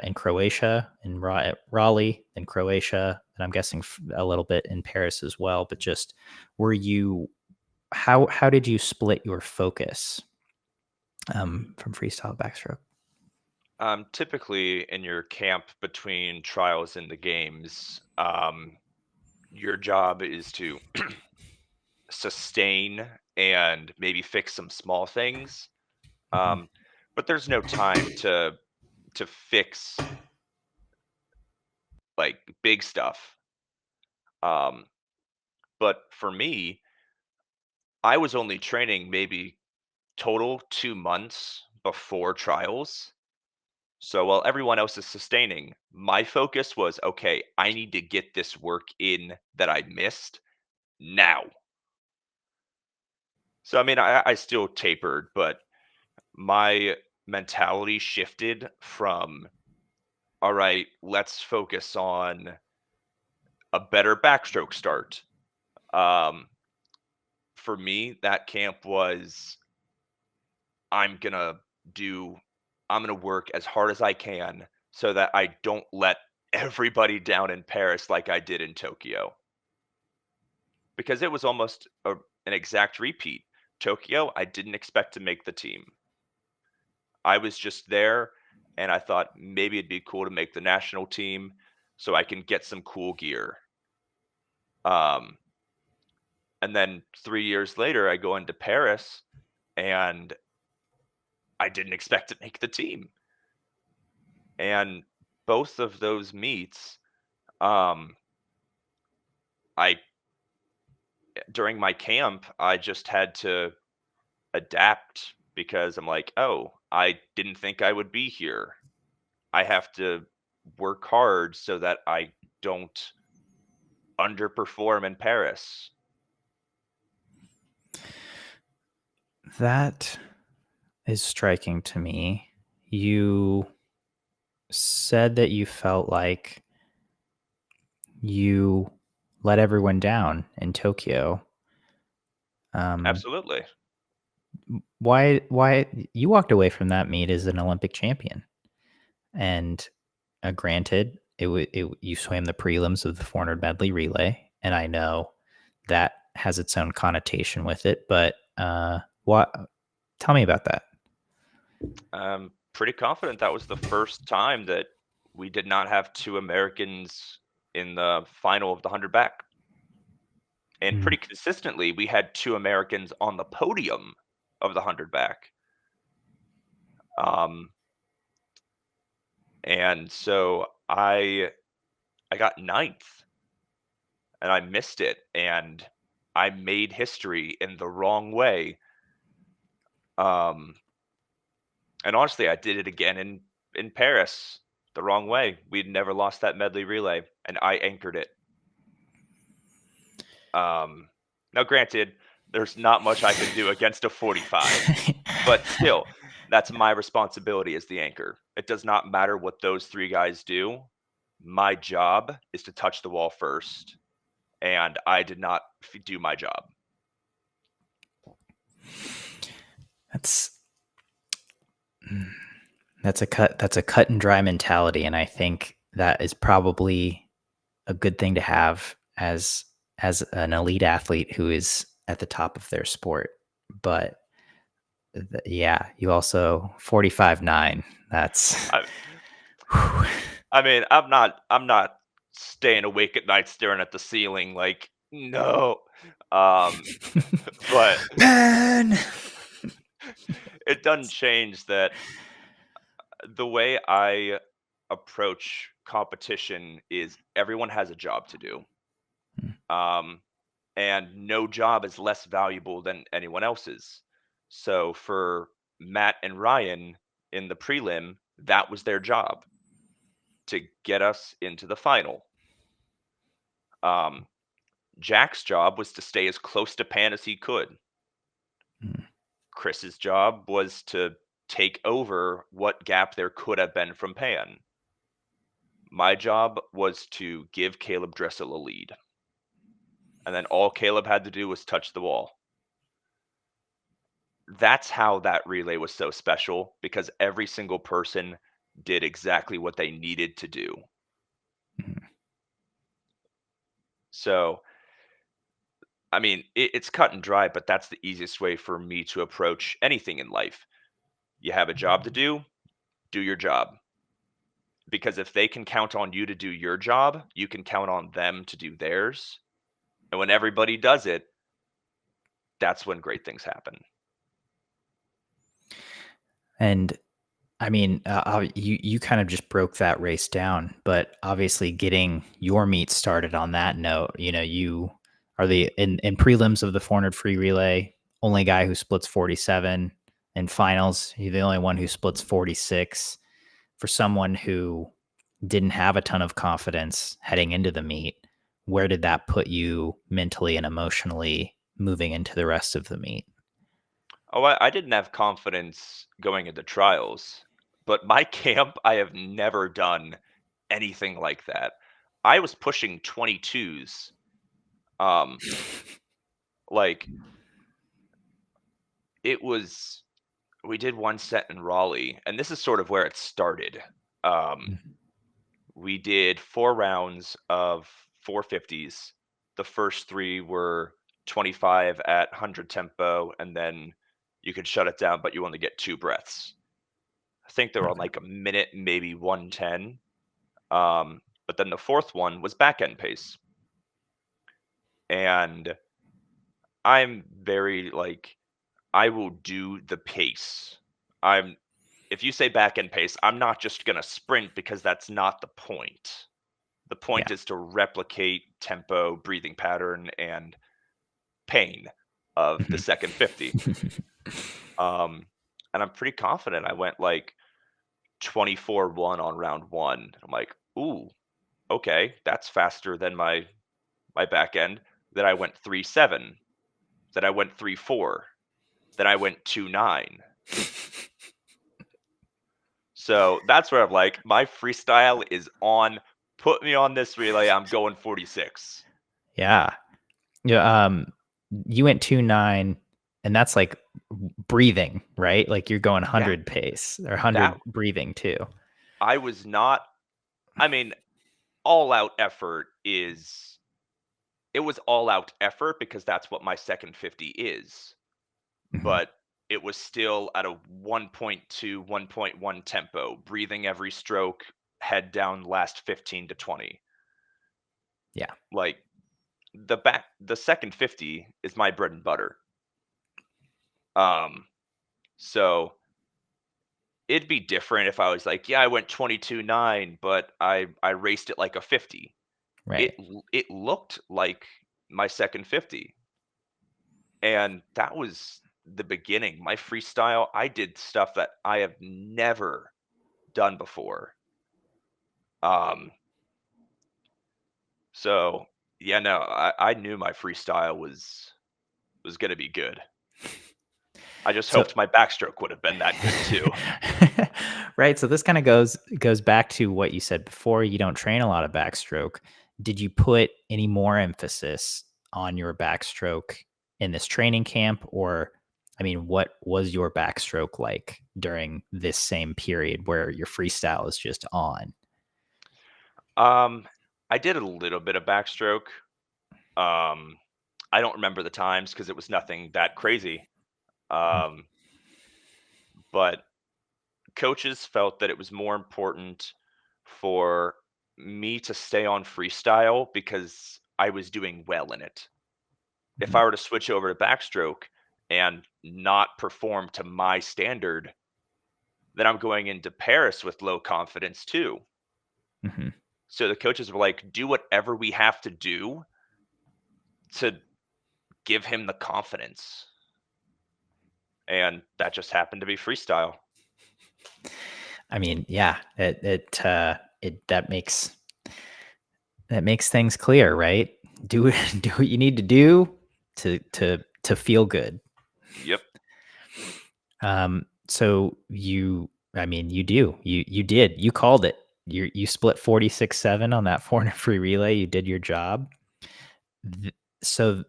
in Croatia, in Raleigh, in Croatia, and I'm guessing a little bit in Paris as well. But just were you how did you split your focus from freestyle to backstroke? Typically in your camp between trials and the games, your job is to sustain and maybe fix some small things. Mhm. But there's no time to fix like big stuff. Um, but for me, I was only training maybe total 2 months before trials. So while everyone else is sustaining, my focus was okay, I need to get this work in that I missed now. So I mean, I still tapered, but my mentality shifted from all right, let's focus on a better backstroke start. Um, for me, that camp was I'm gonna do I'm gonna work as hard as I can so that I don't let everybody down in Paris like I did in Tokyo. Because it was almost an exact repeat. Tokyo, I didn't expect to make the team. I was just there and I thought maybe it'd be cool to make the national team so I can get some cool gear. Um, and then 3 years later, I go into Paris and I didn't expect to make the team. And both of those meets, um, I during my camp, I just had to adapt because I'm like, oh, I didn't think I would be here. I have to work hard so that I don't underperform in Paris. That is striking to me. You said that you felt like you let everyone down in Tokyo. Um, Absolutely. why you walked away from that meet as an Olympic champion? And granted, you swam the prelims of the 400 medley relay, and I know that has its own connotation with it. But what? Tell me about that. I'm pretty confident that was the first time that we did not have two Americans in the final of the 100 back. And Mm. pretty consistently, we had two Americans on the podium of the 100 back. Um, and so I got ninth and I missed it and I made history in the wrong way. Um, and honestly, I did it again in Paris the wrong way. We'd never lost that medley relay and I anchored it. Now granted, there's not much I can do against a 45, but still, that's my responsibility as the anchor. It does not matter what those three guys do. My job is to touch the wall first, and I did not do my job. That's that's a cut and dry mentality, and I think that is probably a good thing to have as an elite athlete who is at the top of their sport. But yeah, you also 45.9. That's I, I mean, I'm not staying awake at night staring at the ceiling like no. Um, but Ben. it doesn't change that the way I approach competition is everyone has a job to do. Um, and no job is less valuable than anyone else's. So for Matt and Ryan in the prelim, that was their job to get us into the final. Jack's job was to stay as close to Pan as he could. Mhm. Chris's job was to take over what gap there could have been from Pan. My job was to give Caleb Dressel a lead. And then all Caleb had to do was touch the wall. That's how that relay was so special, because every single person did exactly what they needed to do. Mhm. So, I mean, it's cut and dry, but that's the easiest way for me to approach anything in life. You have a job to do your job. Because if they can count on you to do your job, you can count on them to do theirs. And when everybody does it, that's when great things happen. And I mean, you kind of just broke that race down, but obviously getting your meet started on that note, you are the in prelims of the 400 free relay, only guy who splits 47. In finals, you're the only one who splits 46. For someone who didn't have a ton of confidence heading into the meet, where did that put you mentally and emotionally moving into the rest of the meet? Oh, I didn't have confidence going into trials, but my camp, I have never done anything like that. I was pushing 22s. Um, like it was, we did one set in Raleigh, and this is sort of where it started. Um, we did 4 rounds of 450s. The first 3 were 25 at 100 tempo, and then you could shut it down, but you only get 2 breaths. I think they were on Okay. like a minute, maybe 110. But then the fourth one was back end pace. And I'm very like, I will do the pace. I'm, if you say back end pace, I'm not just going to sprint, because that's not the point. The point Yeah. is to replicate tempo, breathing pattern, and pain of the second 50. Um, and I'm pretty confident I went like 24-1 on round 1. I'm like, ooh, okay, that's faster than my back end. Then I went 3-7. Then I went 3-4. Then I went 2-9. So that's where I'm like, my freestyle is on. Put me on this relay. I'm going 46. Yeah. Yeah. You went 2.9, and that's like breathing, right? Like you're going Yeah, 100 pace or that 100 breathing too. I was not. I mean, all out effort is. It was all out effort because that's what my second 50 is. Mhm. But it was still at a 1.2, 1.1 tempo, breathing every stroke, head down last 15 to 20. Yeah. Like the second 50 is my bread and butter. Um so it'd be different if I was like, yeah, I went 22-9, but I raced it like a 50. Right. It looked like my second 50. And that was the beginning. My freestyle, I did stuff that I have never done before. Um, so yeah, no, I knew my freestyle was gonna be good. I just So hoped my backstroke would have been that good too. right. So this kind of goes back to what you said before. You don't train a lot of backstroke. Did you put any more emphasis on your backstroke in this training camp? Or I mean, what was your backstroke like during this same period where your freestyle is just on? Um, I did a little bit of backstroke. Um, I don't remember the times because it was nothing that crazy. Mhm. Um, but coaches felt that it was more important for me to stay on freestyle because I was doing well in it. If Mhm. I were to switch over to backstroke and not perform to my standard, then I'm going into Paris with low confidence too. Mhm. So the coaches were like, do whatever we have to do to give him the confidence. And that just happened to be freestyle. I mean, yeah, it that makes that makes things clear, right? Do what you need to do to feel good. Yep. So you did. You called it. You split 46-7 on that 400 free relay. You did your job. So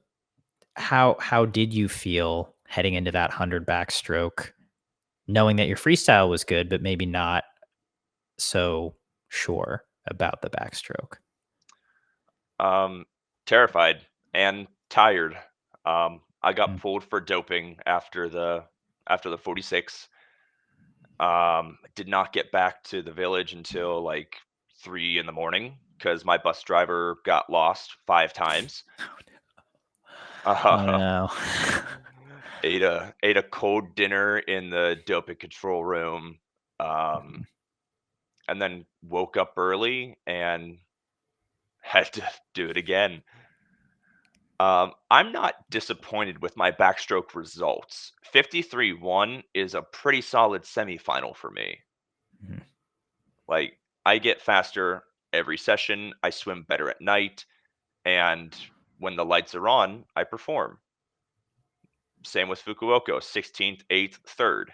how did you feel heading into that 100 backstroke, knowing that your freestyle was good, but maybe not so sure about the backstroke? Terrified and tired. I got Mm. pulled for doping after the 46. Did not get back to the village until like 3 in the morning because my bus driver got lost 5 times. Oh no. Ate a cold dinner in the doping control room, and then woke up early and had to do it again. I'm not disappointed with my backstroke results. 53-1 is a pretty solid semifinal for me. Mhm. Like, I get faster every session, I swim better at night, and when the lights are on, I perform. Same with Fukuoka, 16th, 8th, 3rd.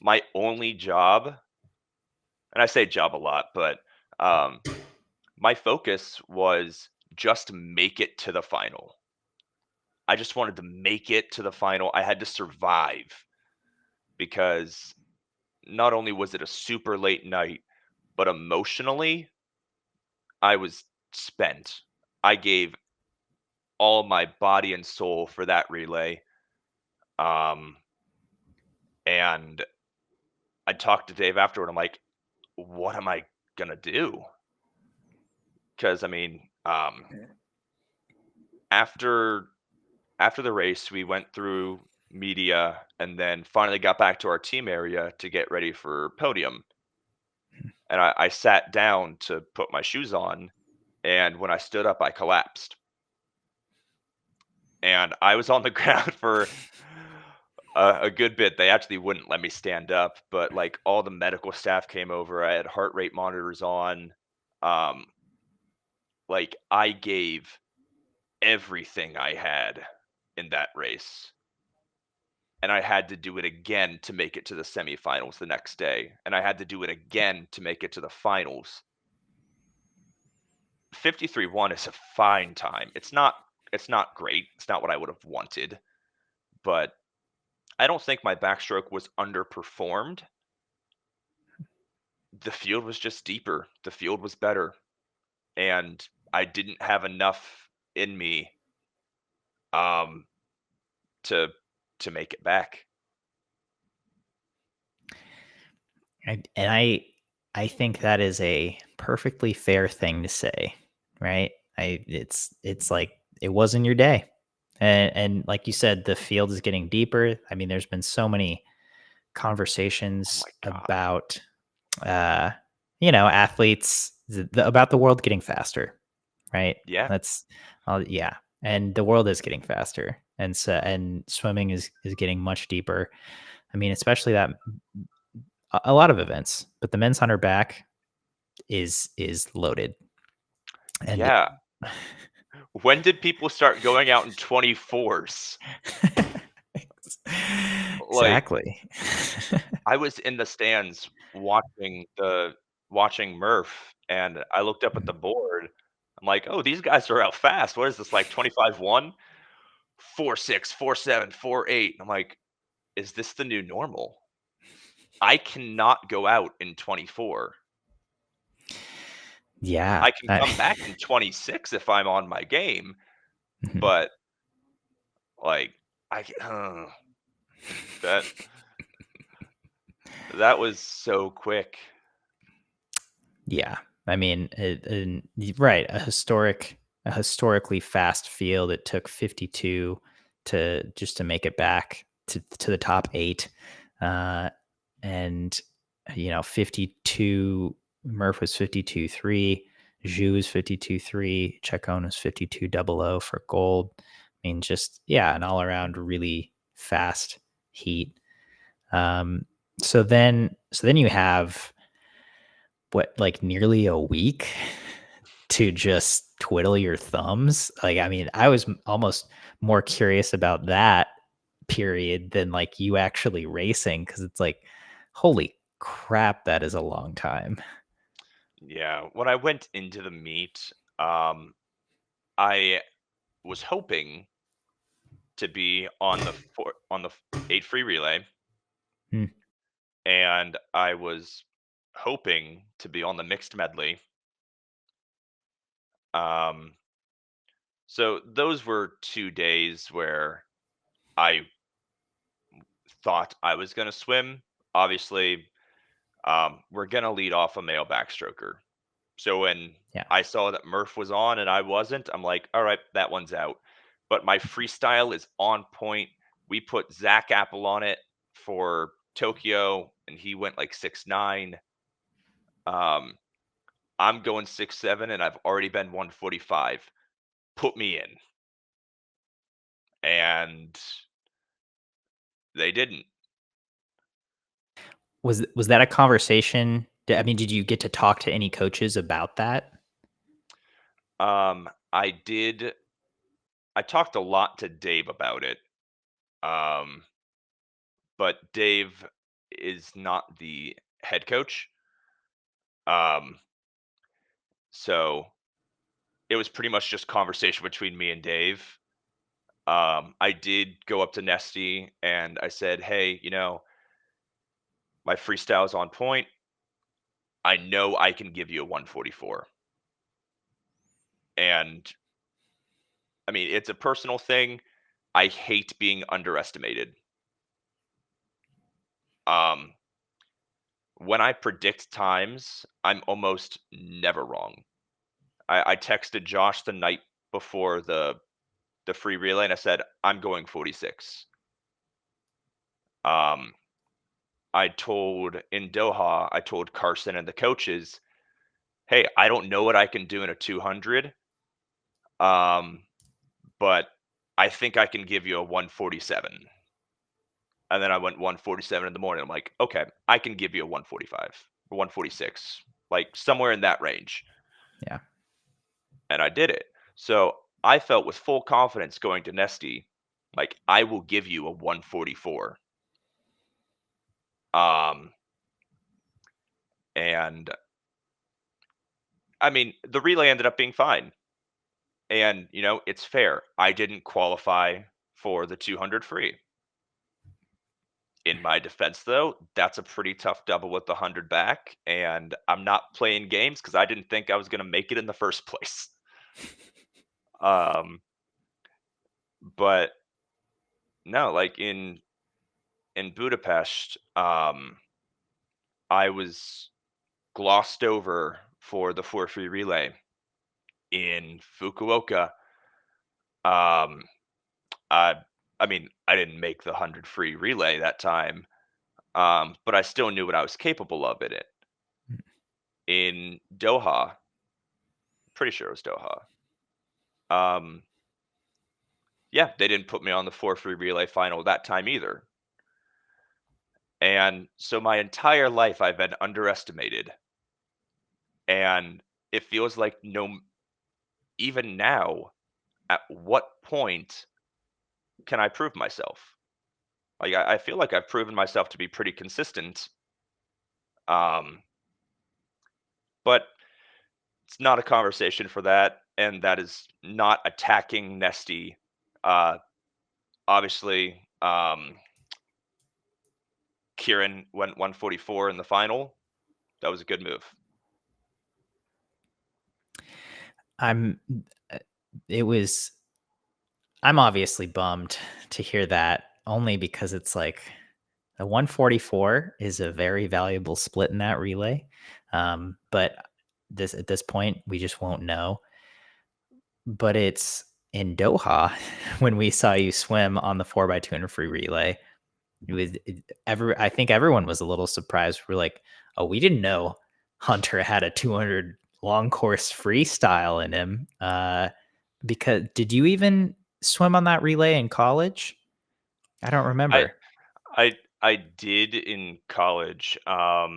My only job, and I say job a lot, but um, my focus was just make it to the final. I just wanted to make it to the final. I had to survive because not only was it a super late night, but emotionally, I was spent. I gave all my body and soul for that relay. Um, and I talked to Dave afterward. I'm like, what am I gonna do? Because I mean, after the race, we went through media and then finally got back to our team area to get ready for podium. And I sat down to put my shoes on, and when I stood up, I collapsed. And I was on the ground for a good bit. They actually wouldn't let me stand up, but like all the medical staff came over. I had heart rate monitors on. Um, like I gave everything I had in that race. And I had to do it again to make it to the semifinals the next day. And I had to do it again to make it to the finals. 53-1 is a fine time. It's not great. It's not what I would have wanted, but I don't think my backstroke was underperformed. The field was just deeper. The field was better, and I didn't have enough in me um to make it back. I think that is a perfectly fair thing to say, right? It's like it wasn't your day. And like you said, the field is getting deeper. I mean, there's been so many Oh conversations my god. about uh athletes about the world getting faster, right? Yeah. That's yeah. And the world is getting faster. And swimming is getting much deeper. I mean, especially that a lot of events, but the men's 100 back is loaded. And Yeah. When did people start going out in 24s? Like exactly. I was in the stands watching Murph, and I looked up at the board. I'm like, "Oh, these guys are out fast. What is this, like 25-1? 4-6, 4-7, 4-8." I'm like, "Is this the new normal? I cannot go out in 24. Yeah. I can come back in 26 if I'm on my game, Mhm. but, like, that that was so quick." Yeah. I mean, right, a historically fast field. It took 52 to make it back to the top 8. Uh, and 52 Murph was 52-3, Zhu was 52-3, Chacon was 52-00 for gold. I mean, just an all around really fast heat. Um, so then you have what, like nearly a week to just twiddle your thumbs? Like, I mean, I was almost more curious about that period than like you actually racing, because it's like, holy crap, that is a long time. Yeah, when I went into the meet, I was hoping to be on the 8 free relay, Hmm. and I was hoping to be on the mixed medley. Um, so those were 2 days where I thought I was gonna swim. Obviously, we're gonna lead off a male backstroker. So when Yeah. I saw that Murph was on and I wasn't, I'm like, all right, that one's out. But my freestyle is on point. We put Zach Apple on it for Tokyo, and he went like 6'9". Um, I'm going 6'7", and I've already been 145. Put me in, and they didn't. Was that a conversation? I mean, did you get to talk to any coaches about that? I did. I talked a lot to Dave about it. Um, but Dave is not the head coach. Um, so it was pretty much just conversation between me and Dave. I did go up to Nesty and I said, "Hey, my freestyle is on point. I know I can give you a 144." And I mean, it's a personal thing. I hate being underestimated. Um, when I predict times, I'm almost never wrong. I texted Josh the night before the free relay and I said, I'm going 46. Um, in Doha, I told Carson and the coaches, hey, I don't know what I can do in a 200, um, but I think I can give you a 147. And then I went 147 in the morning. I'm like, okay, I can give you a 145 or 146, like somewhere in that range. Yeah. And I did it. So I felt with full confidence going to Nesty, like I will give you a 144. Um, and I mean, the relay ended up being fine. And, it's fair. I didn't qualify for the 200 free. In my defense, though, that's a pretty tough double with the 100 back. And I'm not playing games because I didn't think I was going to make it in the first place. Um, but no, like in Budapest, I was glossed over for the 4 free relay. In Fukuoka, um, I I mean, I didn't make the 100 free relay that time, but I still knew what I was capable of in it. In Doha, pretty sure it was Doha. Um, yeah, they didn't put me on the 4 free relay final that time either. And so my entire life I've been underestimated. And it feels like even now, at what point can I prove myself? Like I feel like I've proven myself to be pretty consistent. Um, but it's not a conversation for that, and that is not attacking Nesty. Uh, obviously, Kieran went 144 in the final. That was a good move. I'm uh, it was I'm obviously bummed to hear that, only because it's like a 144 is a very valuable split in that relay. But at this point, we just won't know. But it's in Doha when we saw you swim on the 4x200 free relay. I think everyone was a little surprised. We're like, oh, we didn't know Hunter had a 200 long course freestyle in him. Because did you even swim on that relay in college? I don't I remember. I did in college. I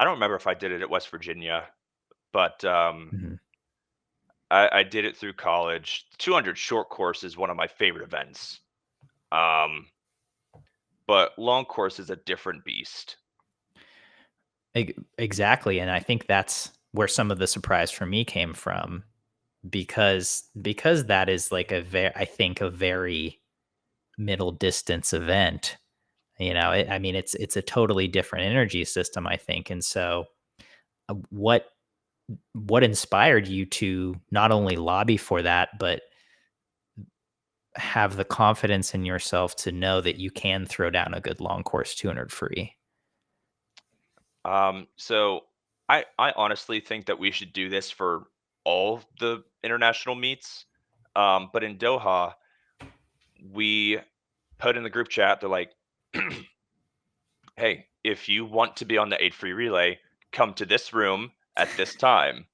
don't remember if I did it at West Virginia. but Mhm. I did it through college. 200 short course is one of my favorite events. Um, but long course is a different beast. Exactly, and I think that's where some of the surprise for me came from, because that is like I think a very middle distance event. I mean, it's a totally different energy system, I think, and so what inspired you to not only lobby for that, but have the confidence in yourself to know that you can throw down a good long course 200 free? So I honestly think that we should do this for all the international meets. But in Doha, we put in the group chat, they're like, hey, if you want to be on the 8 free relay, come to this room at this time.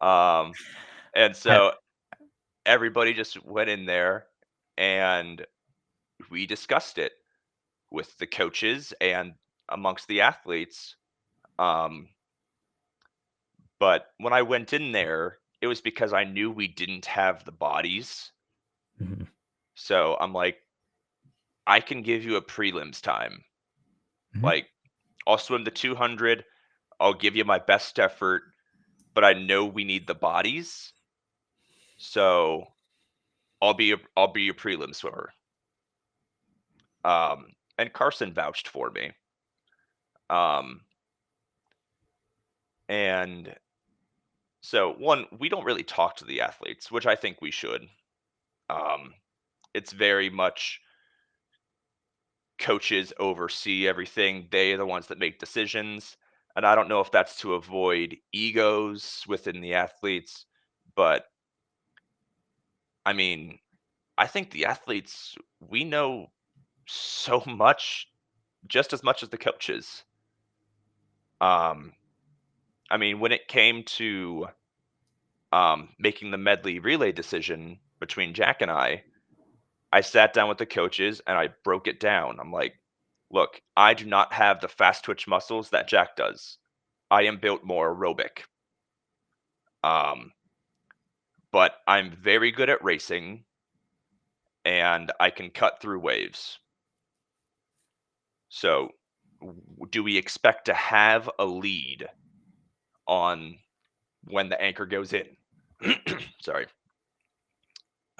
Um, and I, so everybody just went in there and we discussed it with the coaches and amongst the athletes. Um, but when I went in there, it was because I knew we didn't have the bodies. Mhm, So I'm like, I can give you a prelims time. mhm. Like, I'll swim the 200. I'll give you my best effort, but I know we need the bodies. So I'll be a prelim swimmer. And Carson vouched for me. Um, and so one, we don't really talk to the athletes, which I think we should. Um, it's very much coaches oversee everything. They are the ones that make decisions. And I don't know if that's to avoid egos within the athletes, but I mean, I think the athletes, we know so much, just as much as the coaches. Um, I mean, when it came to making the medley relay decision between Jack and I sat down with the coaches and I broke it down. I'm like, look, I do not have the fast twitch muscles that Jack does. I am built more aerobic. Um, but I'm very good at racing and I can cut through waves. So, do we expect to have a lead on when the anchor goes in? Sorry.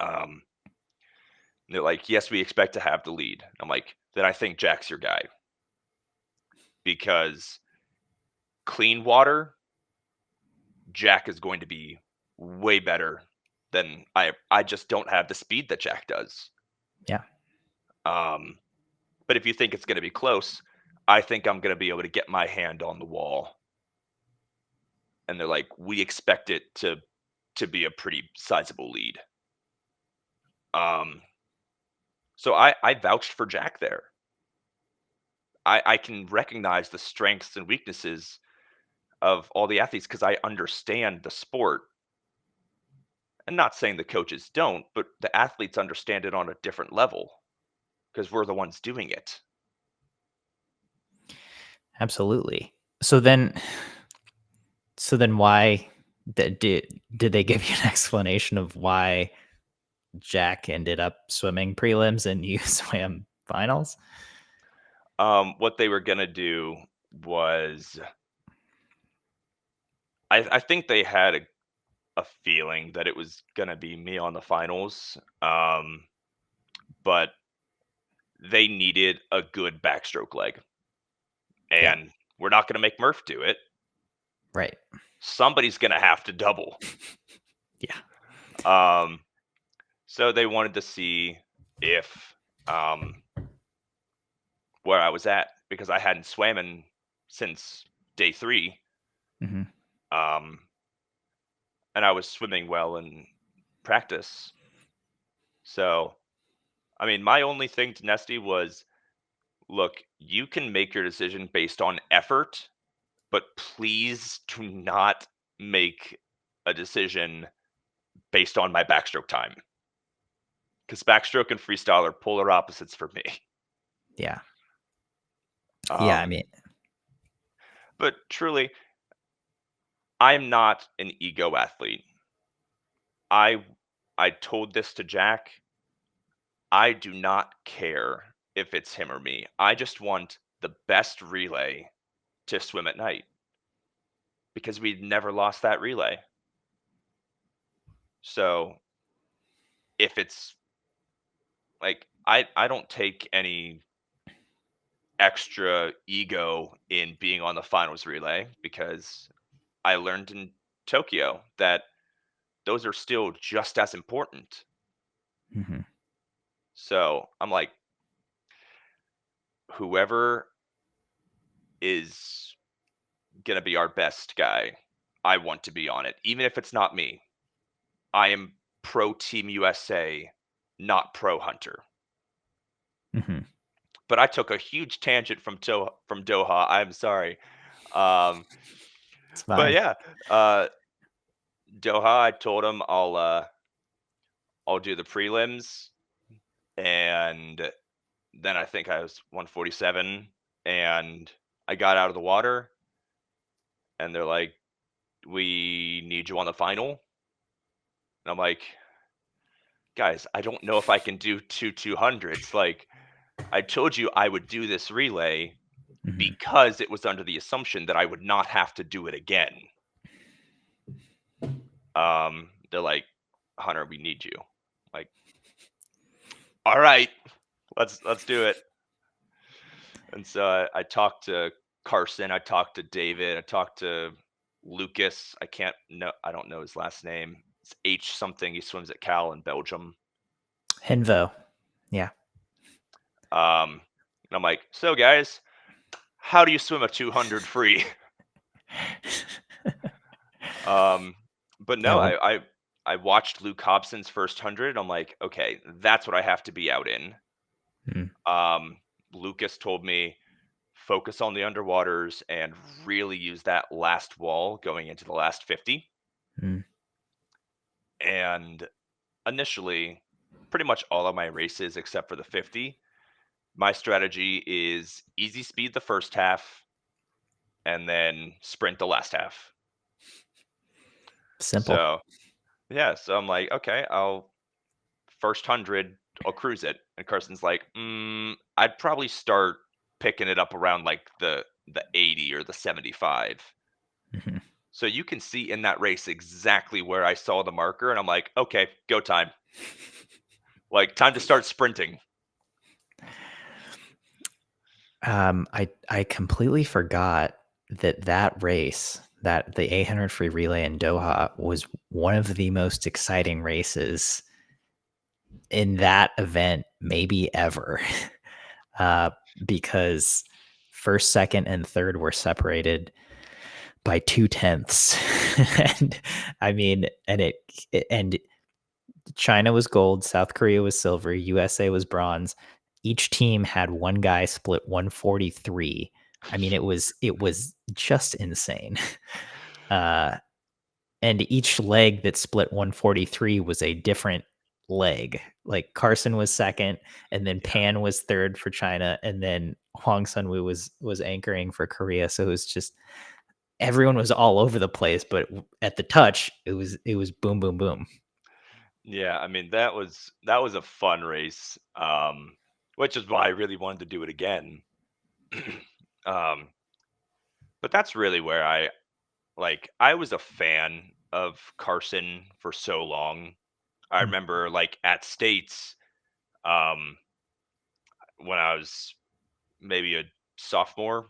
Um, they're like, yes, we expect to have the lead. I'm like, then I think Jack's your guy because clean water, Jack is going to be way better than I just don't have the speed that Jack does. Yeah, Um, but if you think it's going to be close, I think I'm going to be able to get my hand on the wall. And they're like, we expect it to be a pretty sizable lead. Um, so I vouched for Jack there. I can recognize the strengths and weaknesses of all the athletes because I understand the sport. And not saying the coaches don't, but the athletes understand it on a different level because we're the ones doing it. absolutely. So then why did they give you an explanation of why Jack ended up swimming prelims and you swam finals? What they were gonna do was, I think they had a feeling that it was gonna be me on the finals, but they needed a good backstroke leg, Yeah, and we're not gonna make Murph do it. right. Somebody's gonna have to double. Yeah. Um, so they wanted to see if um, where I was at because I hadn't swam in since day 3, Mhm. um, and I was swimming well in practice. So, I mean, my only thing to Nesty was, look, you can make your decision based on effort, but please do not make a decision based on my backstroke time because backstroke and freestyle are polar opposites for me. Yeah. Yeah, I Um, mean, but truly, I'm not an ego athlete. I I told this to Jack. I do not care if it's him or me. I just want the best relay to swim at night because we've never lost that relay. So if it's like I don't take any extra ego in being on the finals relay because I learned in Tokyo that those are still just as important. Hmm. So I'm like, whoever is gonna be our best guy, I want to be on it, even if it's not me. I am pro Team USA, not pro Hunter. Hmm. But I took a huge tangent from Doha. I'm sorry. Um, It's but fine. yeah, uh, Doha. I told him I'll do the prelims, and then I think I was 147, and I got out of the water, and they're like, "We need you on the final," and I'm like, "Guys, I don't know if I can do 200s. Like, I told you I would do this relay Hmm. because it was under the assumption that I would not have to do it again." They're like, "Hunter, we need you." Like, all right, let's do it. And so I talked to Carson, I talked to David, I talked to Lucas. I don't know his last name. It's H something. He swims at Cal in Belgium. Henvo. Yeah. And I'm like, so guys, how do you swim a 200 free? um, but Yeah. no, I watched Luke Hobson's first 100. I'm like, okay, that's what I have to be out in. Mm, Um, Lucas told me focus on the underwaters and really use that last wall going into the last 50. mm, And initially, pretty much all of my races except for the 50, my strategy is easy speed the first half and then sprint the last half. simple. So, yeah, so I'm like, okay, I'll first 100, I'll cruise it. And Carson's like, I'd probably start picking it up around like the 80 or the 75. Hmm. So you can see in that race exactly where I saw the marker, and I'm like, okay, go time. Like, time to start sprinting. I completely forgot that race, that the 800 free relay in Doha, was one of the most exciting races in that event, maybe ever, uh, because first, second, and third were separated by 2/10, and I mean, and China was gold, South Korea was silver, USA was bronze. Each team had one guy split 143. I mean, it was just insane. Uh, and each leg that split 143 was a different leg. Like Carson was second, and then Yeah. Pan was third for China, and then Hwang Sunwoo was anchoring for Korea. So it was just everyone was all over the place, but at the touch, it was boom, boom, boom. Yeah, I mean that was a fun race. Which is why I really wanted to do it again. um, but that's really where I was a fan of Carson for so long. I Mm, remember like at States, um, when I was maybe a sophomore,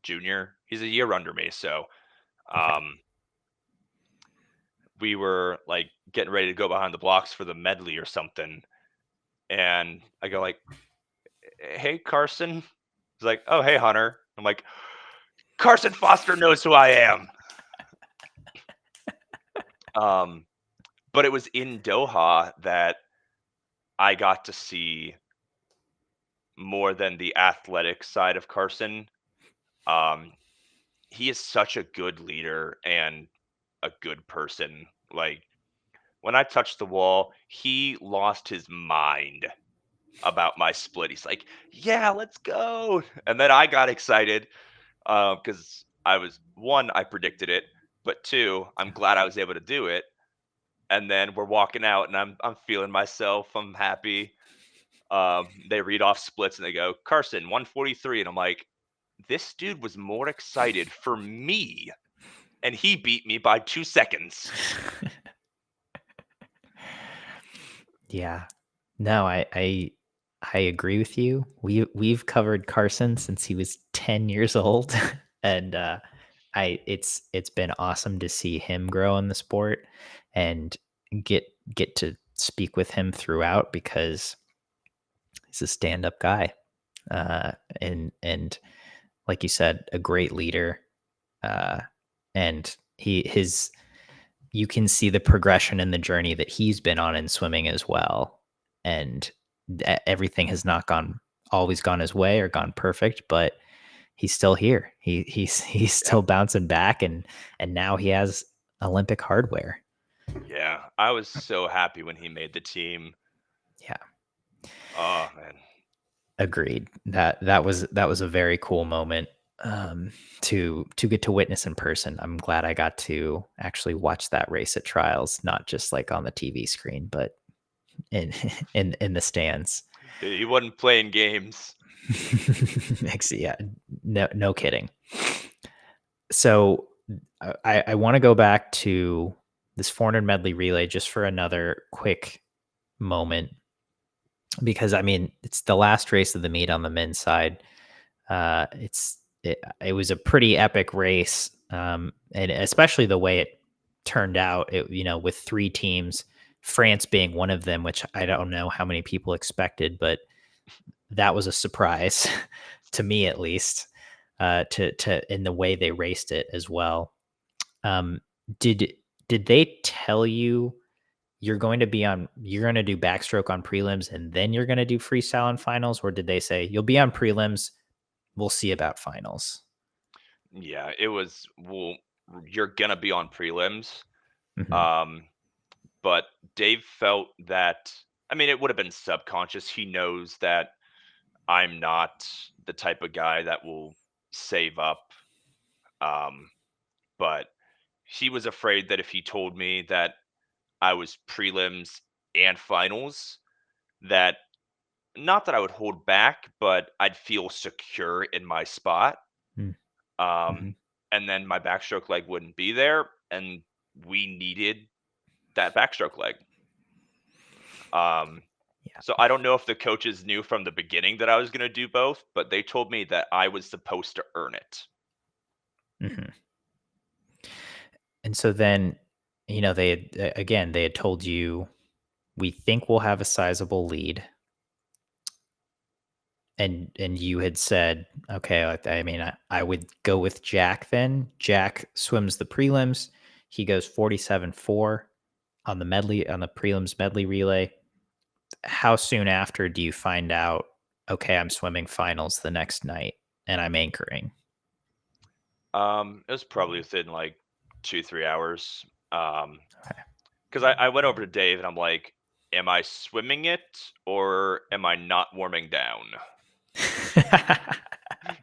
junior. He's a year under me, so okay. um, we were like getting ready to go behind the blocks for the medley or something, and I go like, "Hey, Carson." He's like, "Oh, hey, Hunter." I'm like, "Carson Foster knows who I am." Um, but it was in Doha that I got to see more than the athletic side of Carson. Um, he is such a good leader and a good person. Like when I touched the wall, he lost his mind about my split. He's like, "Yeah, let's go." And then I got excited because I predicted it. but 2, I'm glad I was able to do it. And then we're walking out, and I'm feeling myself. I'm happy. They read off splits, and they go, Carson 143, and I'm like, this dude was more excited for me, and he beat me by 2 seconds. Yeah. No, I agree with you. We've covered Carson since he was 10 years old, and it's been awesome to see him grow in the sport and get to speak with him throughout because he's a stand-up guy, and like you said, a great leader, and his you can see the progression in the journey that he's been on in swimming as well. And everything has not always gone his way or gone perfect, but he's still here. He's still bouncing back, and now he has Olympic hardware. Yeah, I was so happy when he made the team. Yeah. Oh man. Agreed. That was a very cool moment to get to witness in person. I'm glad I got to actually watch that race at trials, not just like on the TV screen, but in in the stands. He wasn't playing games. Yeah, no kidding. So I want to go back to this 400 medley relay just for another quick moment, because I mean it's the last race of the meet on the men's side. It was a pretty epic race, and especially the way it turned out. With 3 teams, France being one of them, which I don't know how many people expected, but that was a surprise to me, at least, to in the way they raced it as well. Um, did they tell you you're going to do backstroke on prelims and then you're going to do freestyle in finals, or did they say you'll be on prelims, we'll see about finals? Yeah, it was, well, you're gonna be on prelims. Mhm. But Dave felt that, I mean, it would have been subconscious. He knows that I'm not the type of guy that will save up. Um, but he was afraid that if he told me that I was prelims and finals, that not that I would hold back, but I'd feel secure in my spot. Mm. Um, Mhm. and then my backstroke leg wouldn't be there, and we needed that backstroke leg. Um, Yeah. so I don't know if the coaches knew from the beginning that I was going to do both, but they told me that I was supposed to earn it. Mhm. And so then, they had told you, we think we'll have a sizable lead. And you had said, okay, I mean, I would go with Jack then. Jack swims the prelims. He goes 47.4 on the prelims medley relay. How soon after do you find out, okay, I'm swimming finals the next night and I'm anchoring? It was probably within like 2, 3 hours. Okay. Because I went over to Dave and I'm like, am I swimming it or am I not warming down?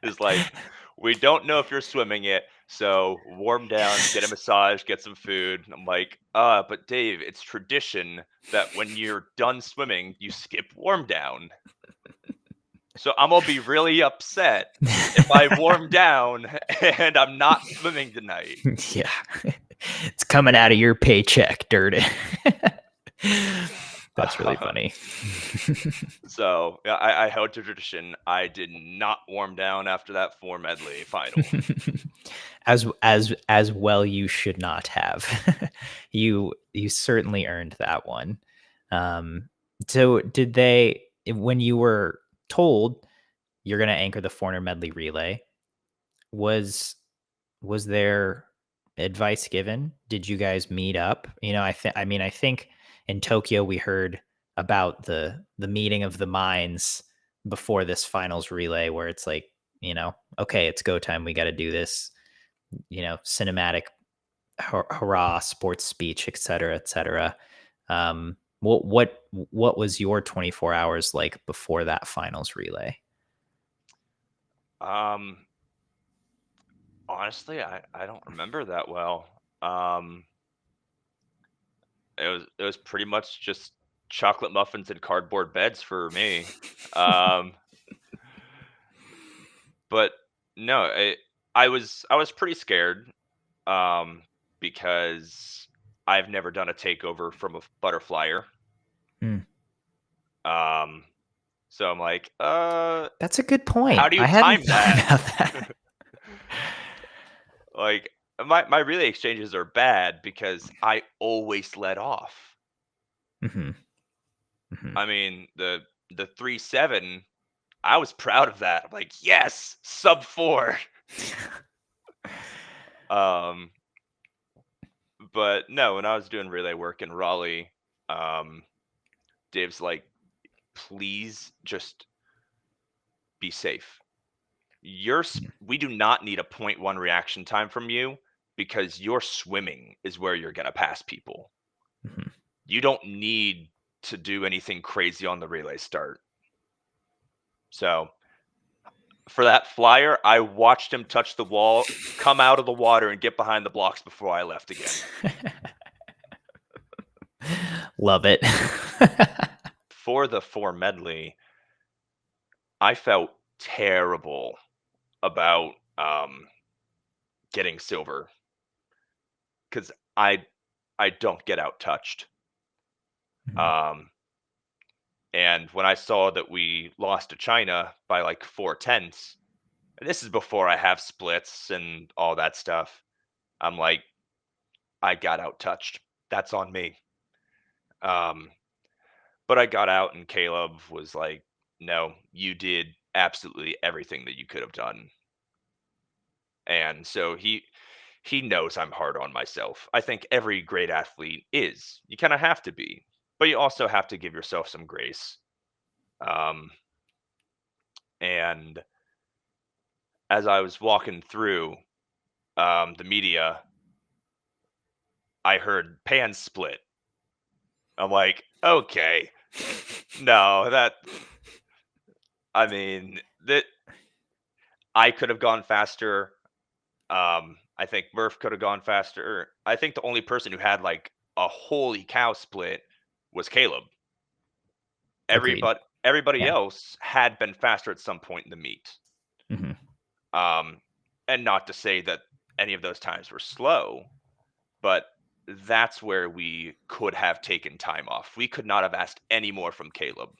It's like, we don't know if you're swimming it, so warm down, get a massage, get some food. And I'm like, but Dave, it's tradition that when you're done swimming, you skip warm down. So I'm gonna be really upset if I warm down and I'm not swimming tonight. Yeah. It's coming out of your paycheck, Durden. That's really funny. So yeah, I held to tradition. I did not warm down after that 4 medley final. As well you should not have. You certainly earned that one. So did they, when you were told you're going to anchor the 400 medley relay, was there advice given? Did you guys meet up? I think in Tokyo we heard about the meeting of the minds before this finals relay, where it's like, okay, it's go time. We got to do this, cinematic hurrah, sports speech, et cetera, et cetera. What was your 24 hours like before that finals relay? Um, Honestly, I don't remember that well. Um, it was pretty much just chocolate muffins and cardboard beds for me. Um, but no, I was pretty scared um, because I've never done a takeover from a butterflyer. Hmm. Um, so I'm like, That's a good point. how do you I hadn't time thought that? about that. Like my relay exchanges are bad because I always let off. Hmm. Hmm. I mean, the 3.7, I was proud of that. I'm like, yes, sub 4. Um, but no, when I was doing relay work in Raleigh, um, Dave's like, please just be safe. We do not need a .1 reaction time from you because your swimming is where you're gonna pass people. Hmm. You don't need to do anything crazy on the relay start. So for that flyer, I watched him touch the wall, come out of the water, and get behind the blocks before I left again. Love it. For the 4 medley, I felt terrible about getting silver because I don't get out touched. Mhm. Um, and when I saw that we lost to China by like 4 tenths, and this is before I have splits and all that stuff, I'm like, I got out touched. That's on me. Um, but I got out, and Caleb was like, "No, you did absolutely everything that you could have done." And so he knows I'm hard on myself. I think every great athlete is. You kind of have to be, but you also have to give yourself some grace. Um, and as I was walking through the media, I heard pan split. I'm like, okay, no, that. I mean, that I could have gone faster. I think Murph could have gone faster. I think the only person who had like a holy cow split was Caleb. Agreed. Everybody Yeah. else had been faster at some point in the meet. Hmm. Um, and not to say that any of those times were slow, but that's where we could have taken time off. We could not have asked any more from Caleb.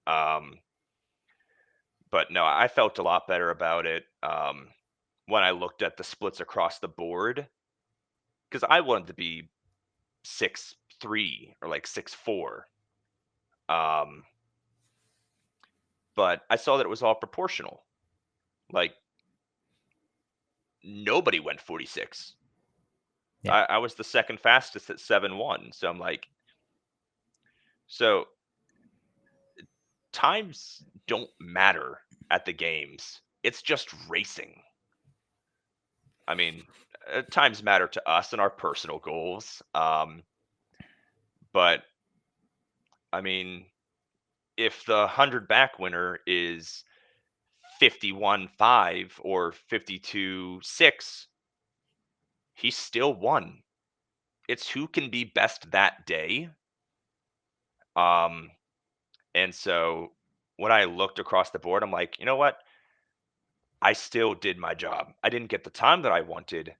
Um, but no, I felt a lot better about it when I looked at the splits across the board because I wanted to be 6'3" or like 6'4". Um, but I saw that it was all proportional. Like nobody went 46. Yeah. I was the second fastest at 7'1". So I'm like, so times don't matter at the games. It's just racing. I mean, times matter to us and our personal goals. But I mean, if the 100 back winner is 51.5 or 52.6, he still won. It's who can be best that day. Um, and so when I looked across the board, I'm like, you know what? I still did my job. I didn't get the time that I wanted,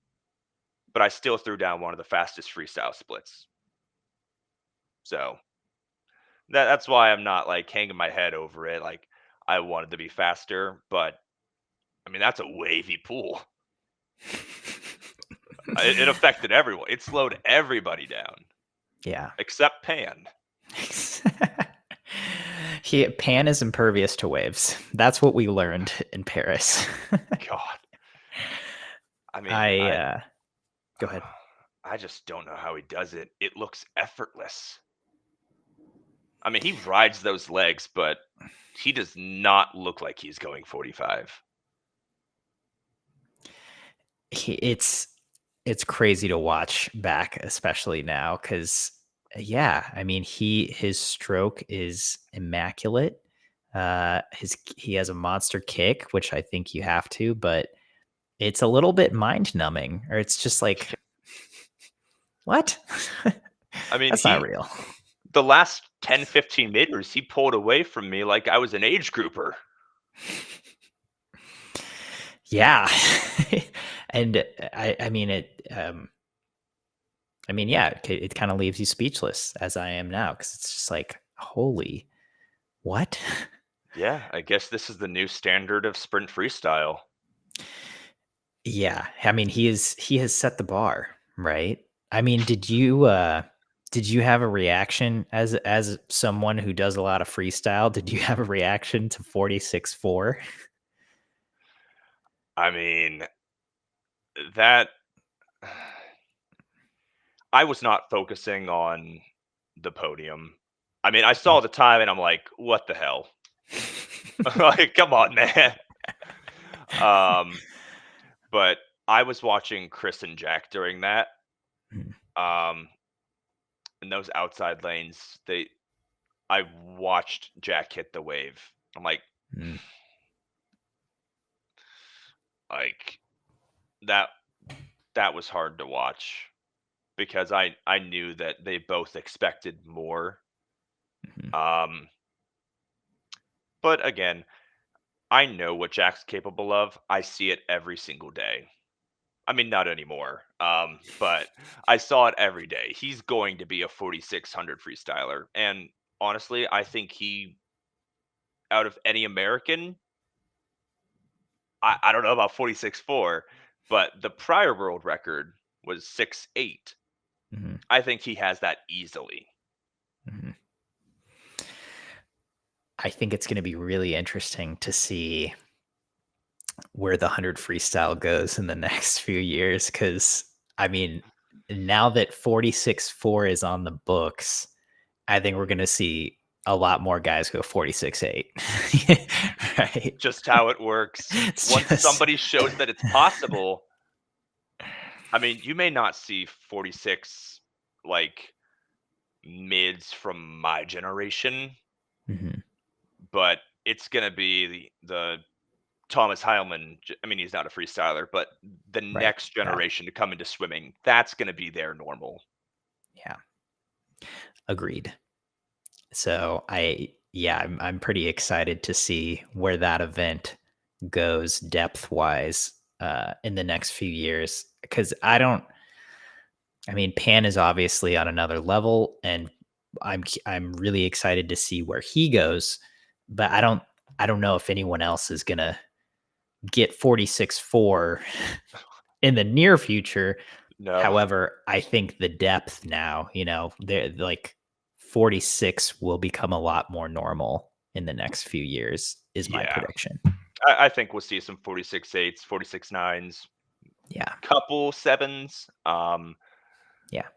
but I still threw down one of the fastest freestyle splits. So that's why I'm not like hanging my head over it. Like I wanted to be faster, but I mean that's a wavy pool. It affected everyone. It slowed everybody down Yeah. except Pan. Pan is impervious to waves. That's what we learned in Paris. God, I mean, I go ahead. I just don't know how he does it. It looks effortless. I mean, he rides those legs, but he does not look like he's going 45. It's crazy to watch back, especially now, because yeah, I mean his stroke is immaculate. He has a monster kick, which I think you have to, but it's a little bit mind numbing, or it's just like, what? I mean, That's not real. the last 10, 15 meters, he pulled away from me like I was an age grouper. Yeah. And I mean, yeah, it kind of leaves you speechless, as I am now, because it's just like, holy, what? Yeah, I guess this is the new standard of sprint freestyle. Yeah, I mean, he has set the bar, right? I mean, did you have a reaction as someone who does a lot of freestyle? Did you have a reaction to 46.4? I mean, that I was not focusing on the podium. I mean, I saw the time and I'm like, what the hell? Like, come on, man. But I was watching Chris and Jack during that. Mm. In those outside lanes, I watched Jack hit the wave. I'm like, Mm. like that was hard to watch because I knew that they both expected more. Mhm. But again, I know what Jack's capable of. I see it every single day. I mean, not anymore. But I saw it every day. He's going to be a 4600 freestyler, and honestly, I think he, out of any American, I don't know about 46.4, but the prior world record was 6.8. Mhm. I think he has that easily. Mhm. I think it's going to be really interesting to see where the 100 freestyle goes in the next few years, because I mean, now that 46.4 is on the books, I think we're going to see a lot more guys go 46.8. Right? Just how it works. It's Once just somebody shows that it's possible, I mean, you may not see 46 like mids from my generation, Mhm. but it's going to be the Thomas Heilman. I mean, he's not a freestyler, but the Right. next Yeah. generation to come into swimming, that's going to be their normal. Yeah. Agreed. So I'm pretty excited to see where that event goes depth wise in the next few years, because I mean, Pan is obviously on another level, and I'm really excited to see where he goes, but I don't know if anyone else is gonna get 46.4 in the near future. No. However, I think the depth now, they're like 46 will become a lot more normal in the next few years, is my Yeah. prediction. I think we'll see some 46.8s, 46.9s, Yeah. couple sevens. Yeah.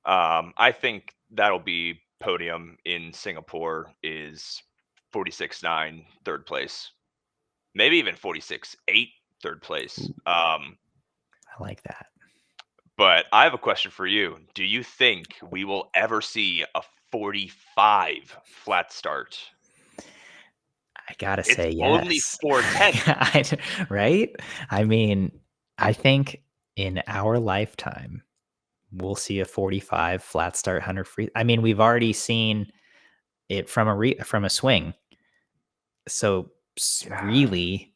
I think that'll be podium in Singapore is 46.9, third place. Maybe even 46.8, third place. Ooh, I like that. But I have a question for you. Do you think we will ever see a 45 flat start? I gotta It's say only yes. 410. Right? I mean, I think in our lifetime, we'll see a 45 flat start 100 free. I mean, we've already seen it from from a swing. So Yeah. really,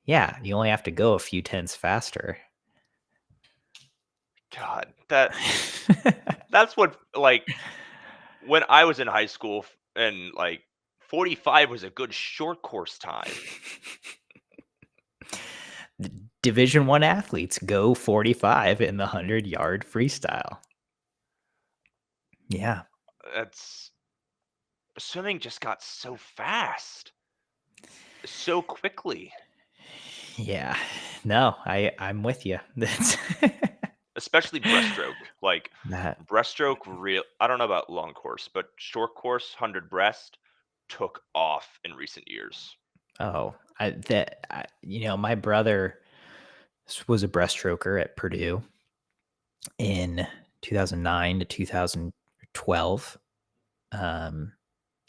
yeah, you only have to go a few tenths faster. God, that's what, like, when I was in high school and like 45 was a good short course time. Division 1 athletes go 45 in the 100-yard freestyle. Yeah. That's Swimming just got so fast, so quickly. Yeah. No, I'm with you. That's Especially breaststroke. Like that. breaststroke, real. I don't know about long course, but short course, 100 breast took off in recent years. Oh, my brother was a breaststroker at Purdue in 2009 to 2012.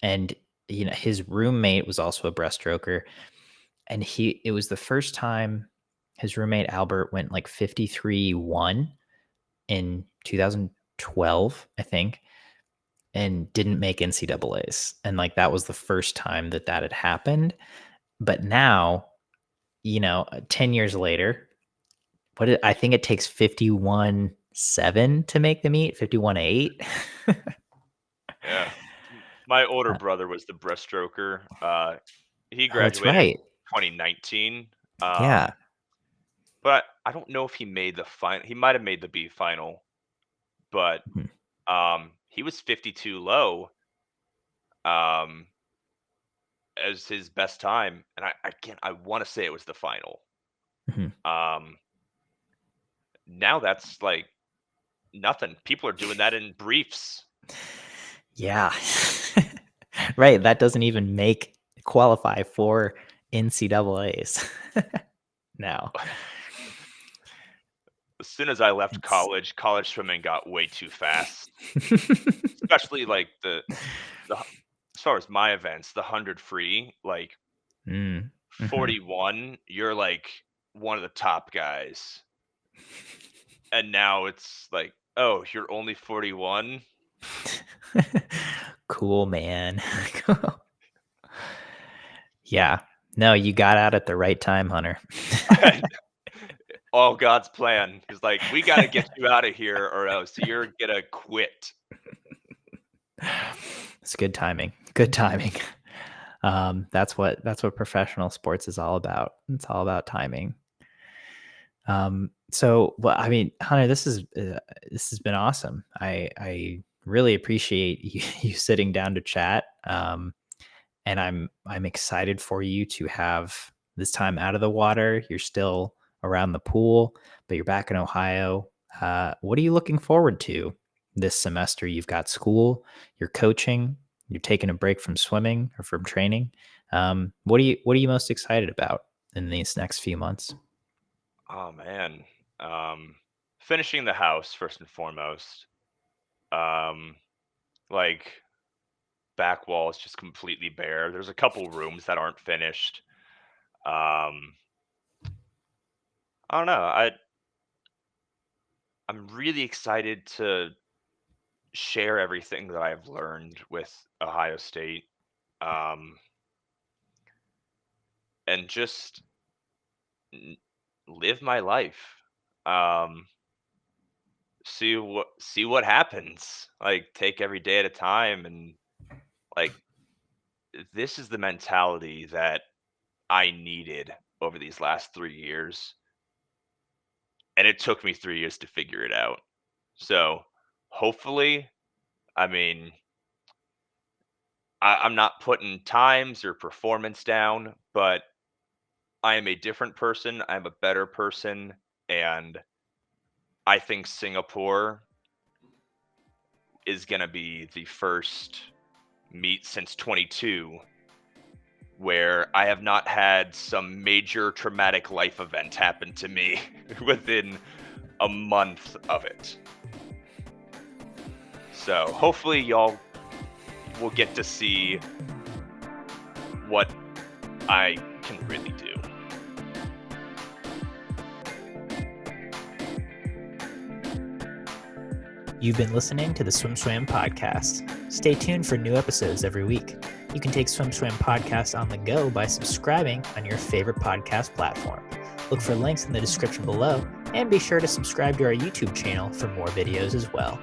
And his roommate was also a breaststroker, and it was the first time his roommate Albert went like 53-1 in 2012, I think, and didn't make NCAAs. And like that was the first time that had happened. But now, 10 years later, I think it takes 51-7 to make the meet, 51-8. Yeah. My older brother was the breaststroker. He Oh, that's graduated in right. 2019. Yeah. But I don't know if he made the final. He might have made the B final, but he was 52 low as his best time, and I want to say it was the final. Mhm. Now that's like nothing. People are doing that in briefs. Yeah. Right. That doesn't even qualify for NCAAs now. As soon as I left It's- college swimming got way too fast. Especially like the as far as my events, the 100 free, like Mhm. 41, you're like one of the top guys. And now it's like, oh, you're only 41. Cool, man. Yeah. No, you got out at the right time, Hunter. All God's plan. He's like, we got to get you out of here or else you're going to quit. It's good timing. Good timing. That's what professional sports is all about. It's all about timing. So, well, I mean, Hunter, this has been awesome. I really appreciate you sitting down to chat. And I'm excited for you to have this time out of the water. You're still around the pool, but you're back in Ohio. What are you looking forward to this semester? You've got school, you're coaching, you're taking a break from swimming or from training. What are you most excited about in these next few months? Oh, man. Finishing the house first and foremost. Like back wall is just completely bare. There's a couple rooms that aren't finished. I don't know. I'm really excited to share everything that I've learned with Ohio State, um, and just n- live my life. Um, see what happens. Like take every day at a time, and like this is the mentality that I needed over these last 3 years, and it took me 3 years to figure it out. So hopefully, I mean, I'm not putting times or performance down, but I am a different person. I'm a better person. And I think Singapore is going to be the first meet since 22 where I have not had some major traumatic life event happen to me within a month of it. So hopefully y'all will get to see what I can really do. You've been listening to the Swim Swam podcast. Stay tuned for new episodes every week. You can take Swim Swam podcast on the go by subscribing on your favorite podcast platform. Look for links in the description below, and be sure to subscribe to our YouTube channel for more videos as well.